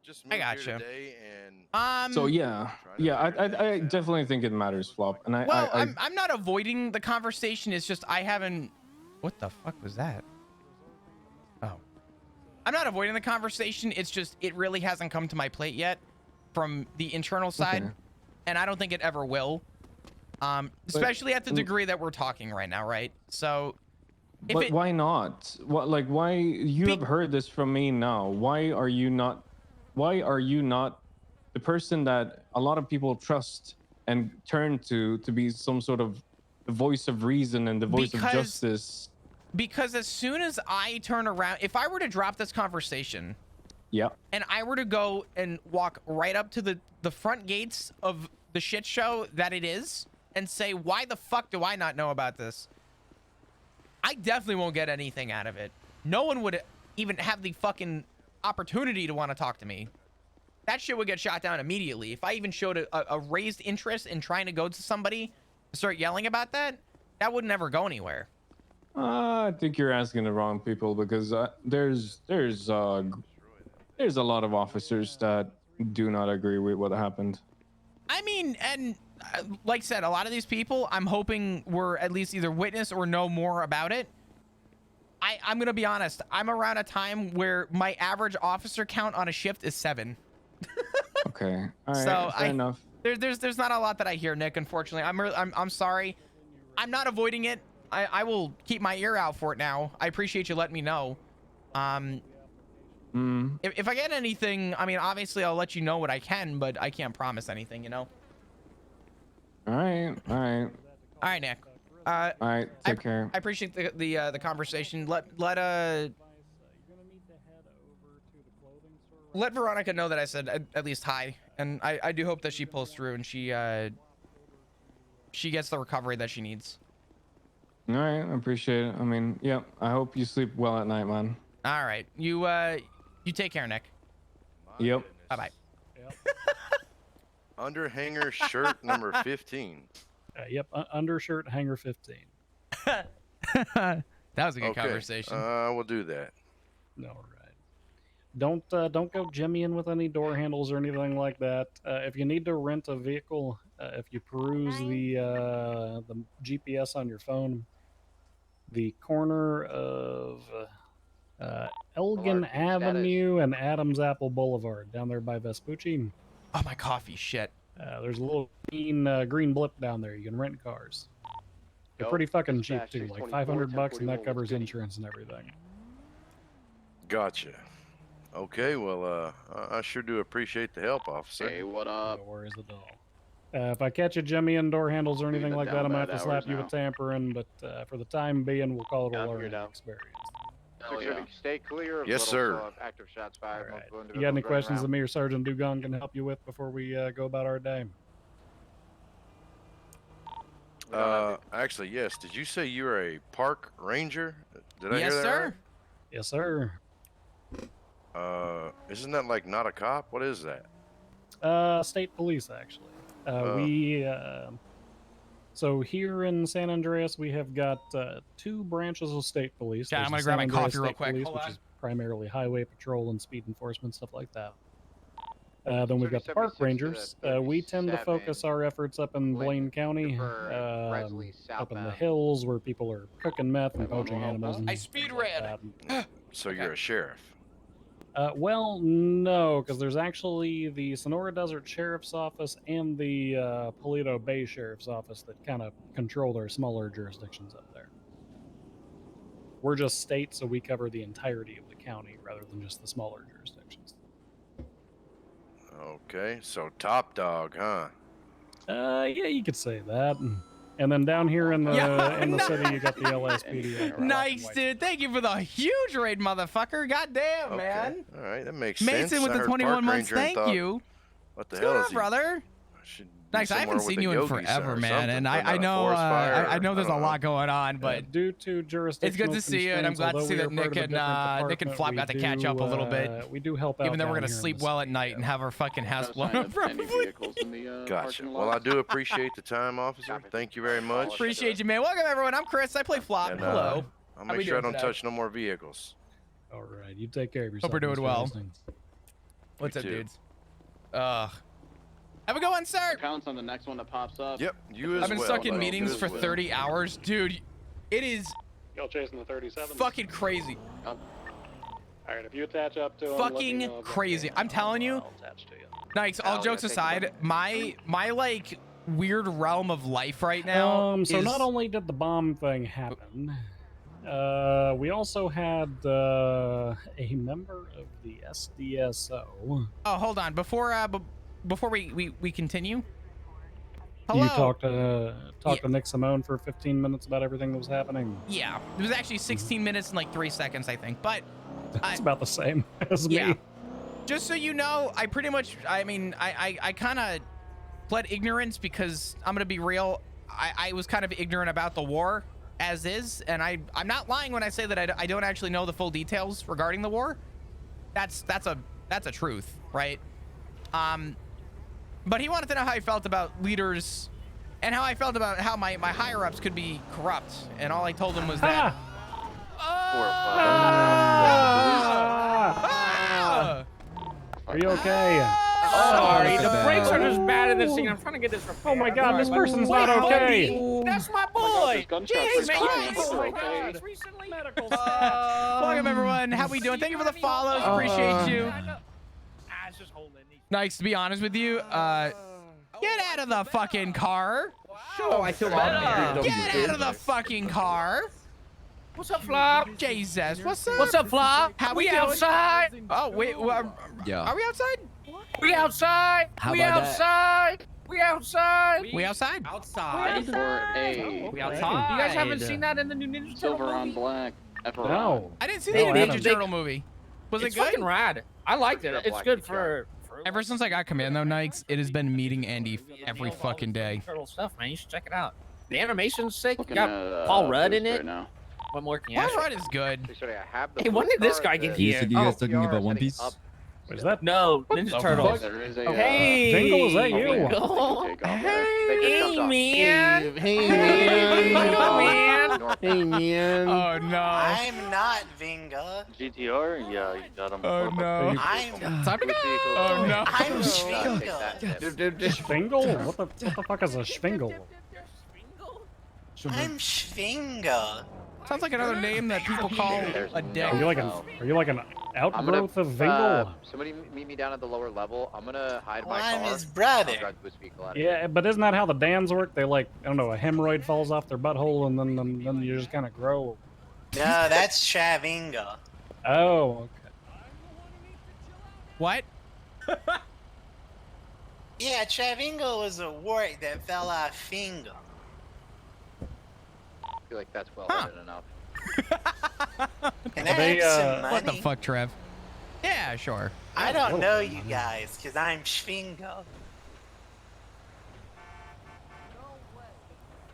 just
I
moved
gotcha.
here today and
So yeah, I definitely think it matters, Flop. And
Well,
I
I'm not avoiding the conversation. It's just I haven't. What the fuck was that? Oh, I'm not avoiding the conversation. It's just it really hasn't come to my plate yet from the internal side,
Okay.
and I don't think it ever will. Especially at the degree that we're talking right now, right? So, if
But
it,
why not? Why you have heard this from me now? Why are you not the person that a lot of people trust and turn to be some sort of the voice of reason and the voice of
Because-
justice.
Because as soon as I turn around, if I were to drop this conversation,
Yeah.
and I were to go and walk right up to the front gates of the shit show that it is and say, why the fuck do I not know about this? I definitely won't get anything out of it. No one would even have the fucking opportunity to want to talk to me. That shit would get shot down immediately. If I even showed a raised interest in trying to go to somebody and start yelling about that, that would never go anywhere.
I think you're asking the wrong people, because there's a lot of officers that do not agree with what happened.
I mean, and like I said, a lot of these people, I'm hoping were at least either witness or know more about it. I'm going to be honest. I'm around a time where my average officer count on a shift is 7.
Okay. All right.
So
fair enough.
There's not a lot that I hear, Nick, unfortunately. I'm sorry. I'm not avoiding it. I will keep my ear out for it now. I appreciate you letting me know. If I get anything, I mean, obviously I'll let you know what I can, but I can't promise anything, you know?
All right.
All right, Nick.
All right. Take care.
I appreciate the conversation. Let Veronica know that I said at least hi, and I do hope that she pulls through and she gets the recovery that she needs.
All right. I appreciate it. I mean, yeah. I hope you sleep well at night, man.
All right, you take care, Nick.
Yep.
Bye bye.
Underhanger shirt number 15.
Yep, undershirt hanger 15.
That was a good
Okay,
conversation.
we'll do that.
All right. Don't go jimmying with any door handles or anything like that. If you need to rent a vehicle, if you peruse the GPS on your phone, the corner of Elgin Avenue and Adams Apple Boulevard down there by Vespucci.
Oh, my coffee, shit.
There's a little green blip down there. You can rent cars. They're pretty fucking cheap too, like $500, and that covers insurance and everything.
Gotcha. Okay, well, I sure do appreciate the help, officer.
Hey, what up?
No worries at all. If I catch you jimmying door handles or anything like that, I'm gonna have to slap you with tampering. But for the time being, we'll call it a learning experience.
Make sure to stay clear of
Yes, sir.
active shots fired.
Right. You got any questions that me or Sergeant Dugan can help you with before we go about our day?
Actually, yes. Did you say you were a park ranger? Did I
Yes,
hear that
sir.
Yes, sir.
right? Isn't that like not a cop? What is that?
State police, actually. So here in San Andreas, we have got 2 branches of state police.
Yeah, I'm
There's
gonna
the
grab
San
my
Andreas
coffee real
State
quick.
Police,
Hold
which
on.
is primarily highway patrol and speed enforcement, stuff like that. Then we've got the park rangers. We tend to focus our efforts up in Blaine County, up in the hills where people are cooking meth and poaching animals. And
I speed
stuff like
read.
that.
So you're a sheriff.
Well, no, because there's actually the Sonora Desert Sheriff's Office and the Paleto Bay Sheriff's Office that kind of control their smaller jurisdictions up there. We're just state, so we cover the entirety of the county rather than just the smaller jurisdictions.
Okay, so top dog, huh?
Yeah, you could say that. And then down here in the city, you got the LSPD.
Nice, dude. Thank you for the huge raid, motherfucker. Goddamn, man.
All right, that makes sense.
Mason with
I
the
heard
21
park
months.
ranger and
Thank
thought,
you.
What the
What's
hell
going
is
on,
he?
brother?
Should be
Nice. I haven't
somewhere with
seen
a
you in
yogi
forever,
or
man.
something,
And
putting
I
out a
know
forest fire,
I know there's a
don't
lot going on, but
due to jurisdictional
it's good to see you, and I'm glad to see that Nick and Flop got to catch up a little bit.
We do help out.
Even though we're
down
gonna
here in
sleep
the
well
city.
at night and have our fucking house blown up. Probably.
Gotcha. Well, I do appreciate the time, officer. Thank you very much.
Appreciate you, man. Welcome, everyone. I'm Chris. I play Flop.
And,
Hello.
I'll
How we
make sure I
doing
don't
today?
touch no more vehicles.
All right, you take care of yourself.
Hope we're doing
Mr.
well.
Hastings.
What's
You
up,
too.
dudes? Have a good one, sir.
Pounce on the next one that pops up.
Yep, you as
I've been
well.
stuck in
buddy.
meetings
You
for
as well.
30 hours. Dude, it is
Y'all chasing the 37.
fucking crazy.
All right, if you attach up to him,
Fucking crazy. I'm telling you.
I'll attach to you.
Nikes, all jokes aside, my like weird realm of life right now
So
is...
not only did the bomb thing happen, we also had a member of the SDSO.
Oh, hold on. Before we continue, Hello.
You talked to Nick Simone for 15 minutes about everything that was happening.
Yeah, it was actually 16 minutes and like 3 seconds, I think. But
It's about the same as
yeah.
me.
Just so you know, I pretty much, I mean, I kind of pled ignorance because I'm gonna be real. I was kind of ignorant about the war as is, and I'm not lying when I say that I don't actually know the full details regarding the war. That's a truth, right? But he wanted to know how I felt about leaders and how I felt about how my higher ups could be corrupt, and all I told him was that.
Are you okay?
Sorry, the brakes are just bad in this thing. I'm trying to get this repaired.
Oh my god, this person's not okay.
That's my boy.
Jeez, man.
Oh recently.
Welcome everyone. How we doing? Thank you for the follows. Appreciate you. Nice to be honest with you. Get out of the fucking car.
Oh, I feel bad.
Get out of the fucking car.
What's up, Flop?
Jesus, what's up?
What's up, Flop?
How
we
doing?
outside?
Oh wait,
Yeah.
are we outside?
We outside?
How
We
about that?
outside? We outside?
We outside?
Outside for a
We outside. You guys haven't seen that in the new Ninja Turtle
silver on
movie?
black.
No.
I didn't see
No,
the
I
Ninja
haven't.
Turtle movie. Was it
It's
good?
fucking rad. I liked it. It's good for
Ever since I got Commando Nights, it has been meeting Andy every fucking day.
Turtle stuff, man. You should check it out. The animation's sick. You
Looking
got
at,
Paul Rudd in
Boost
it.
right now.
One more.
Paul Rudd is good.
Hey, when did this guy get here?
You guys talking about One Piece?
Is that?
No, Ninja Turtles.
There is a,
Hey,
Jingle, is that you?
Hey, man.
Hey, man.
man.
Hey, man.
Oh no.
I'm not Vinga.
GTR? Yeah, you got him.
Oh no.
I'm
Time to go. Oh no.
I'm Schwinga.
Schwingle? What the fuck is a Schwingle?
I'm Schwinga.
Sounds like another name that people call a dick.
Are you like an outgrowth of Vingle?
Somebody meet me down at the lower level. I'm gonna hide
Well,
my
I'm
car.
his brother.
I'll drive the boost vehicle out of here.
Yeah, but isn't that how the dams work? They like, I don't know, a hemorrhoid falls off their butthole and then you just kind of grow.
No, that's Shavinga.
Oh, okay.
What?
Yeah, Shavinga was a wart that fell off finger.
I feel like that's well vetted enough.
And I
They,
have some money.
What the fuck, Trev? Yeah, sure.
I don't know you guys, because I'm Schwinga.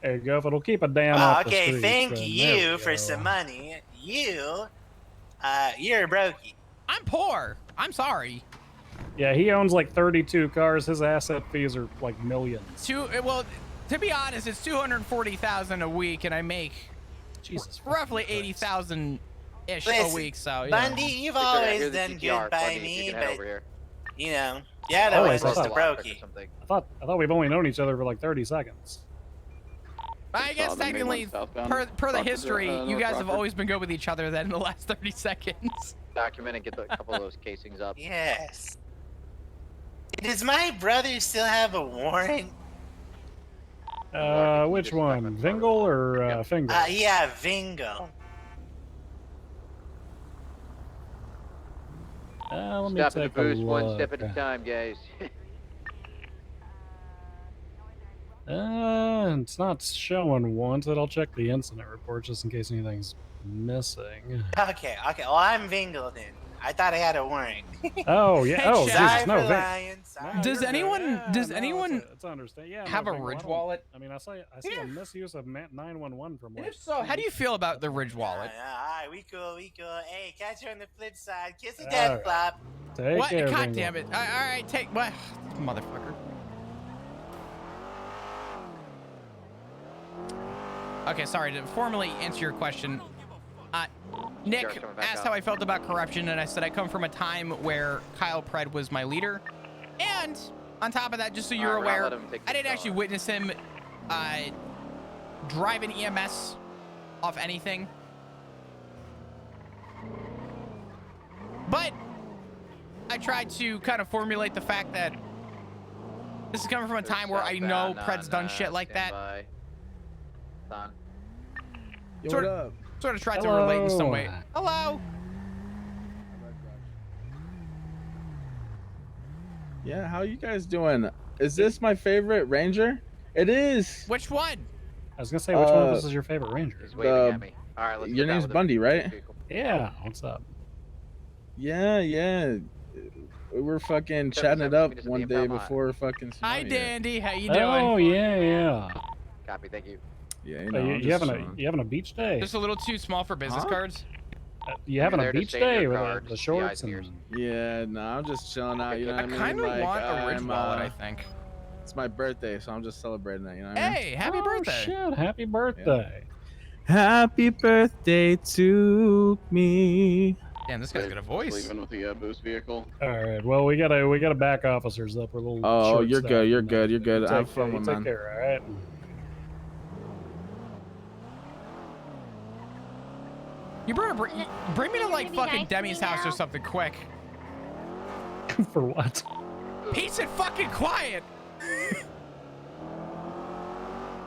There you go. If it'll keep a dam off the
Okay,
streets,
thank
then there
you
we
for
go.
some money. You're a brokey.
I'm poor. I'm sorry.
Yeah, he owns like 32 cars. His asset fees are like millions.
Well, to be honest, it's $240,000 a week, and I make
Jesus.
roughly 80,000 ish a
Listen,
week. So you
Bundy,
know.
you've
Here's
always
the
done
GTR.
good by
Bundy, if
me,
you can head
but
over here.
you know, yeah, that
Always,
was
I
the
thought.
brokey.
I thought we've only known each other for like 30 seconds.
I guess
the main one
technically,
southbound.
per the
Talk to the,
history, you
North
guys have
Rockford.
always been good with each other. Then in the last 30 seconds.
Document and get a couple of those casings up.
Yes. Does my brother still have a warrant?
Which one? Vingle or Finger?
Yeah, Vingo.
Let me
Step in the
take a
boost, one
look.
step at a time, guys.
It's not showing wanted. I'll check the incident report just in case anything's missing.
Okay. Well, I'm Vingo then. I thought I had a warrant.
Oh yeah. Oh
Sorry
Jesus, no.
for lying. Sorry.
Does anyone? Does anyone
It's understand. Yeah.
have
no,
a
Vingle,
Ridge
I don't-
wallet?
I mean, I see a misuse of 911 from like.
If so, how do you feel about the Ridge wallet?
Alright, we cool. Hey, catch you on the flip side. Kiss the
All
death
right.
flop.
Take
What?
care,
God
Vingle.
damn it! All right, take what, motherfucker. Okay, sorry to formally answer your question. Nick asked how I felt about corruption, and I said I come from a time where Kyle Pred was my leader. And on top of that, just so you're
Alright, we're not
aware,
letting him take
I
the
didn't actually
car.
witness him drive an EMS off anything. But I tried to kind of formulate the fact that this is coming from a time where I know Pred's done shit like that. Sort of tried to relate in some way. Hello.
Yeah, how you guys doing? Is this my favorite Ranger?
It is.
Which one?
I was gonna say, which one of us is your favorite ranger?
He's waving at me. All right, let's
Your
get down
name's
with the
Bundy, right?
vehicle.
Yeah, what's up?
Yeah. We were fucking chatting it up one day before fucking tsunami.
Hi,
hit.
Dandy. How you doing?
Oh yeah.
Copy, thank you.
Yeah,
Oh, you having a beach day?
Just a little too small for business cards.
You having a beach day with the shorts
and
and?
Yeah, no, I'm just chilling out. You know what I mean?
I kind of
Like,
want a Ridge
I'm,
wallet, I think.
It's my birthday, so I'm just celebrating that. You know what I mean?
Hey, happy birthday!
Shit, happy birthday!
Happy birthday to me.
Damn, this guy's got a voice.
Leaving with the boost vehicle.
All right, well we gotta back officers up. We're a little.
Oh, you're
short-staffed
good. You're
and
good. You're good.
you
Have
take-
fun
you
with
take
man.
care, all right?
You better bring me to like fucking Demi's house or something quick.
For what?
Peace and fucking quiet.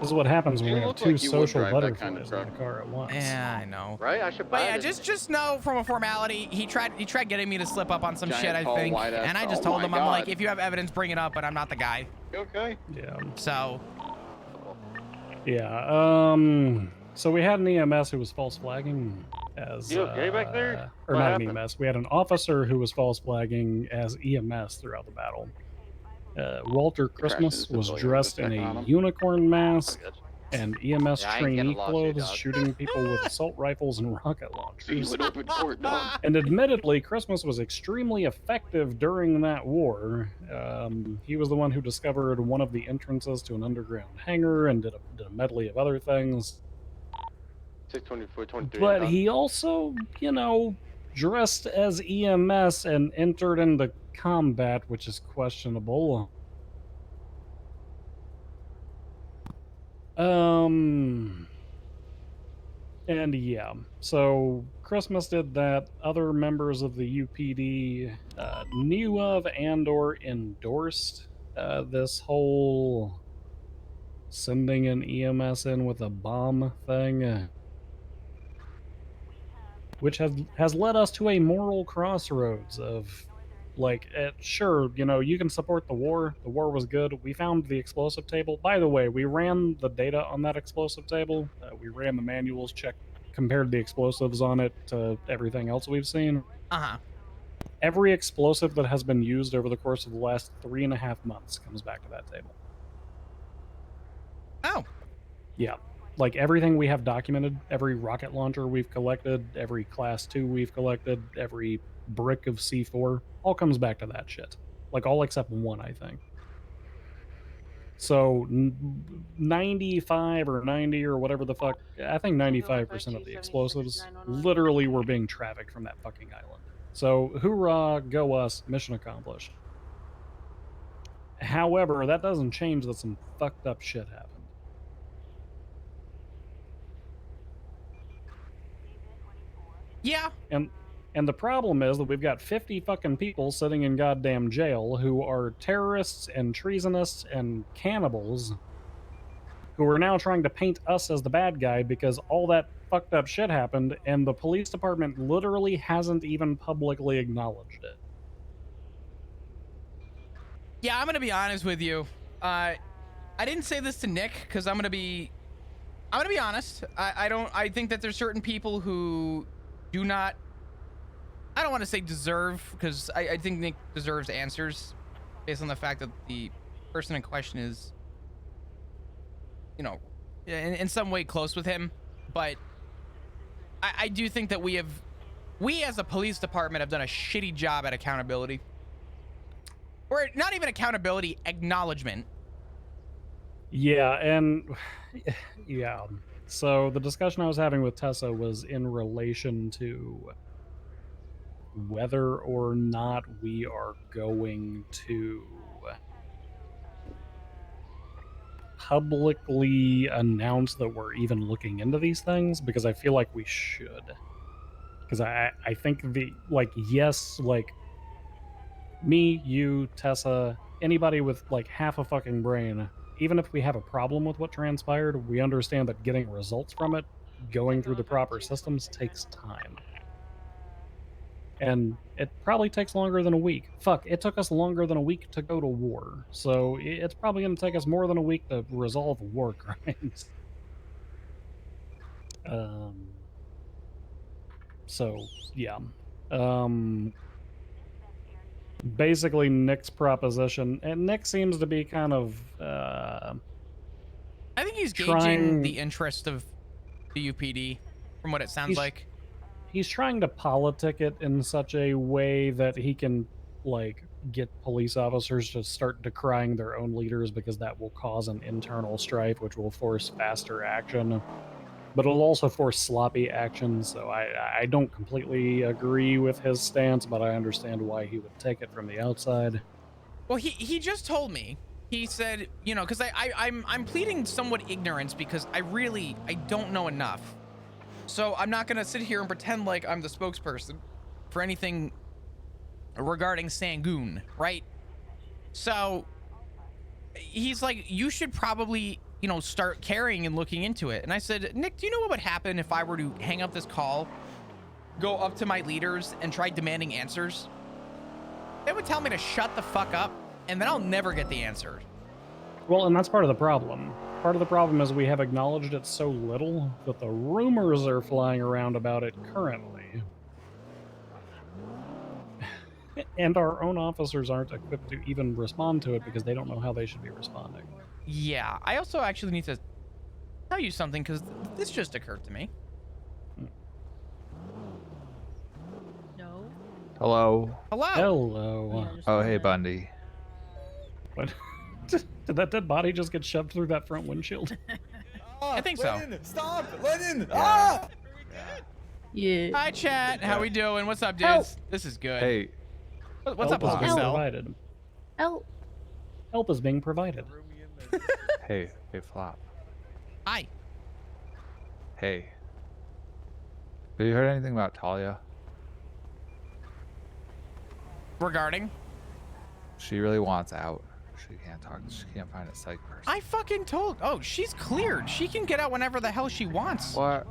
This is what happens when
You
we have
look
two
like you would
social
drive that kind
butterflies
of
in the car at once.
Yeah, I know.
Right? I should buy
But yeah,
it.
just know from a formality, he tried getting me to slip up on some
Giant,
shit, I
tall,
think,
wide-ass-
and I just
oh
told
my
him, I'm like,
God.
if you have evidence, bring it up, but I'm not the guy.
You okay?
Yeah.
So.
Yeah. So we had an EMS who was false flagging as.
You okay back there?
Or
What
not
happened?
an EMS. We had an officer who was false flagging as EMS throughout the battle. Walter Christmas was dressed in a unicorn mask and EMS
Yeah, I ain't getting
trainee
a lawsuit,
clothes,
dog.
shooting people with assault rifles and rocket
You
launchers.
would open court, dog.
And admittedly, Christmas was extremely effective during that war. He was the one who discovered one of the entrances to an underground hangar and did a medley of other things.
624, 23.
But he also, dressed as EMS and entered into combat, which is questionable. And yeah, so Christmas did that. Other members of the UPD knew of and/or endorsed this whole sending an EMS in with a bomb thing, which has led us to a moral crossroads of, like, sure, you can support the war. The war was good. We found the explosive table. By the way, we ran the data on that explosive table. We ran the manuals, compared the explosives on it to everything else we've seen.
Uh-huh.
Every explosive that has been used over the course of the last 3.5 months comes back to that table.
Oh.
Yeah. Like everything we have documented, every rocket launcher we've collected, every class 2 we've collected, every brick of C4, all comes back to that shit. Like all except one, I think. So 95 or 90 or whatever the fuck, I think 95% of the explosives literally were being trafficked from that fucking island. So hoorah, go us, mission accomplished. However, that doesn't change that some fucked up shit happened.
Yeah.
And the problem is that we've got 50 fucking people sitting in goddamn jail who are terrorists and treasonists and cannibals who are now trying to paint us as the bad guy because all that fucked up shit happened and the police department literally hasn't even publicly acknowledged it.
Yeah, I'm gonna be honest with you. I didn't say this to Nick because I'm gonna be honest. I think that there's certain people who do not, I don't want to say deserve, because I think Nick deserves answers based on the fact that the person in question is, in some way close with him. But I do think that we as a police department have done a shitty job at accountability. Or not even accountability, acknowledgement.
Yeah, and yeah. So the discussion I was having with Tessa was in relation to whether or not we are going to publicly announce that we're even looking into these things, because I feel like we should. Because I think yes, me, you, Tessa, anybody with half a fucking brain, even if we have a problem with what transpired, we understand that getting results from it, going through the proper systems, takes time. And it probably takes longer than a week. Fuck, it took us longer than a week to go to war. So it's probably going to take us more than a week to resolve war crimes. So, yeah. Basically, Nick's proposition, and Nick seems to be kind of,
I think he's
trying-
gauging the interest of the UPD, from what it sounds like.
He's trying to politic it in such a way that he can, like, get police officers to start decrying their own leaders because that will cause an internal strife, which will force faster action. But it'll also force sloppy action, so I don't completely agree with his stance, but I understand why he would take it from the outside.
Well, he just told me. He said, you know, because I'm pleading somewhat ignorance because I don't know enough. So I'm not gonna sit here and pretend like I'm the spokesperson for anything regarding Sangoon, right? So he's like, you should probably, you know, start caring and looking into it. And I said, Nick, do you know what would happen if I were to hang up this call, go up to my leaders and try demanding answers? They would tell me to shut the fuck up, and then I'll never get the answer.
Well, and that's part of the problem. Part of the problem is we have acknowledged it so little that the rumors are flying around about it currently. And our own officers aren't equipped to even respond to it because they don't know how they should be responding.
Yeah, I also actually need to tell you something because this just occurred to me.
Hello.
Hello.
Hello.
Oh, hey, Bundy.
What? Did that dead body just get shoved through that front windshield?
I think so.
Lennon, stop! Lennon! Ah!
Yeah. Hi, chat. How we doing? What's up, dudes?
Help.
This is good.
Hey.
What's up,
Help is being
Marcel?
provided.
Help.
Help is being provided.
Hey, Flop.
Hi.
Hey. Have you heard anything about Talia?
Regarding?
She really wants out. She can't talk. She can't find a psych person.
I fucking told. Oh, she's cleared. She can get out whenever the hell she wants.
What?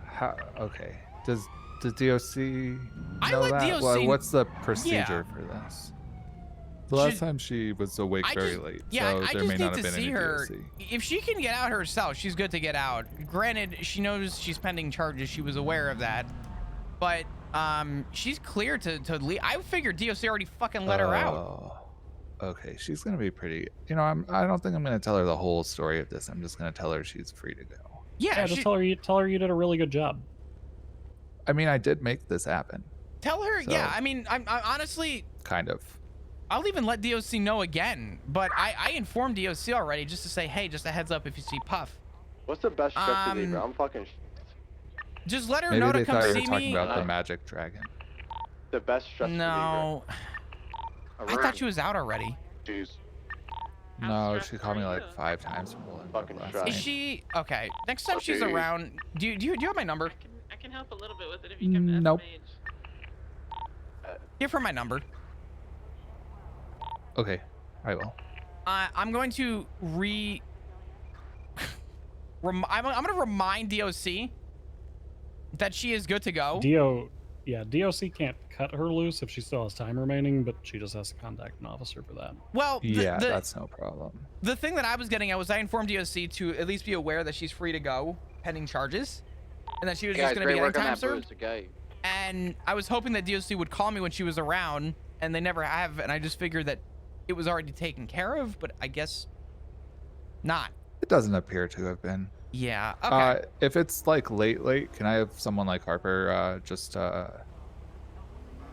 How? Okay. Does the DOC know
I let
that?
DOC
What's the procedure for this? The last time she was awake very late,
Yeah,
so
I
there
just
may
need
not
to
have been
see
any
her.
DOC.
If she can get out herself, she's good to get out. Granted, she knows she's pending charges. She was aware of that, but she's clear to leave. I figured DOC already fucking let her out.
Okay, she's gonna be pretty. You know, I don't think I'm gonna tell her the whole story of this. I'm just gonna tell her she's free to go.
Yeah,
just tell her you did a really good job.
I mean, I did make this happen.
Tell her.
So-
Yeah, I mean, I'm honestly.
Kind of.
I'll even let DOC know again, but I informed DOC already just to say, hey, just a heads up if you see Puff.
What's the best stress today, bro? I'm fucking.
Just let her
Maybe
know
they
to come
thought you
see
were talking
me.
about the magic dragon.
The best stress
No. I thought she was out already.
Jeez.
No, she called me like 5 times from Bolingbroke last night.
Is she okay? Next time she's
Okay.
around, do you have my number?
I can help a little bit with it if you can.
Nope.
Give her my number.
Okay, I will.
I'm going to I'm going to remind DOC that she is good to go.
DOC can't cut her loose if she still has time remaining, but she just has to contact an officer for that.
Well,
Yeah, that's no problem.
The thing that I was getting at was I informed DOC to at least be aware that she's free to go pending charges, and that she was just going to be anytime served. And I was hoping that DOC would call me when she was around, and they never have, and I just figured that it was already taken care of, but I guess not.
It doesn't appear to have been.
Yeah, okay.
If it's like late, can I have someone like Harper just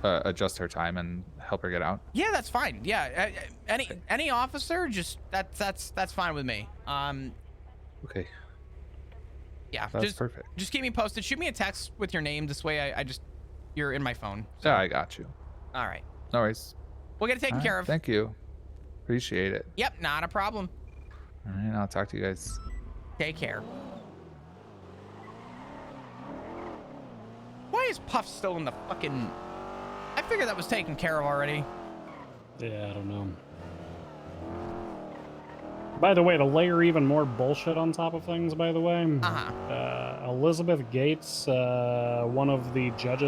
adjust her time and help her get out?
Yeah, that's fine. Yeah, any officer, just that's fine with me.
Okay.
Yeah,
That's perfect.
Just keep me posted. Shoot me a text with your name. This way, you're in my phone.
Yeah, I got you.
All right.
No worries.
We'll get it taken
All right,
care of.
Thank you. Appreciate it.
Yep, not a problem.
All right, I'll talk to you guys.
Take care. Why is Puff still in the fucking... I figured that was taken care of already.
Yeah, I don't know. By the way, to layer even more bullshit on top of things, by the way, Elizabeth Gates, one of the judges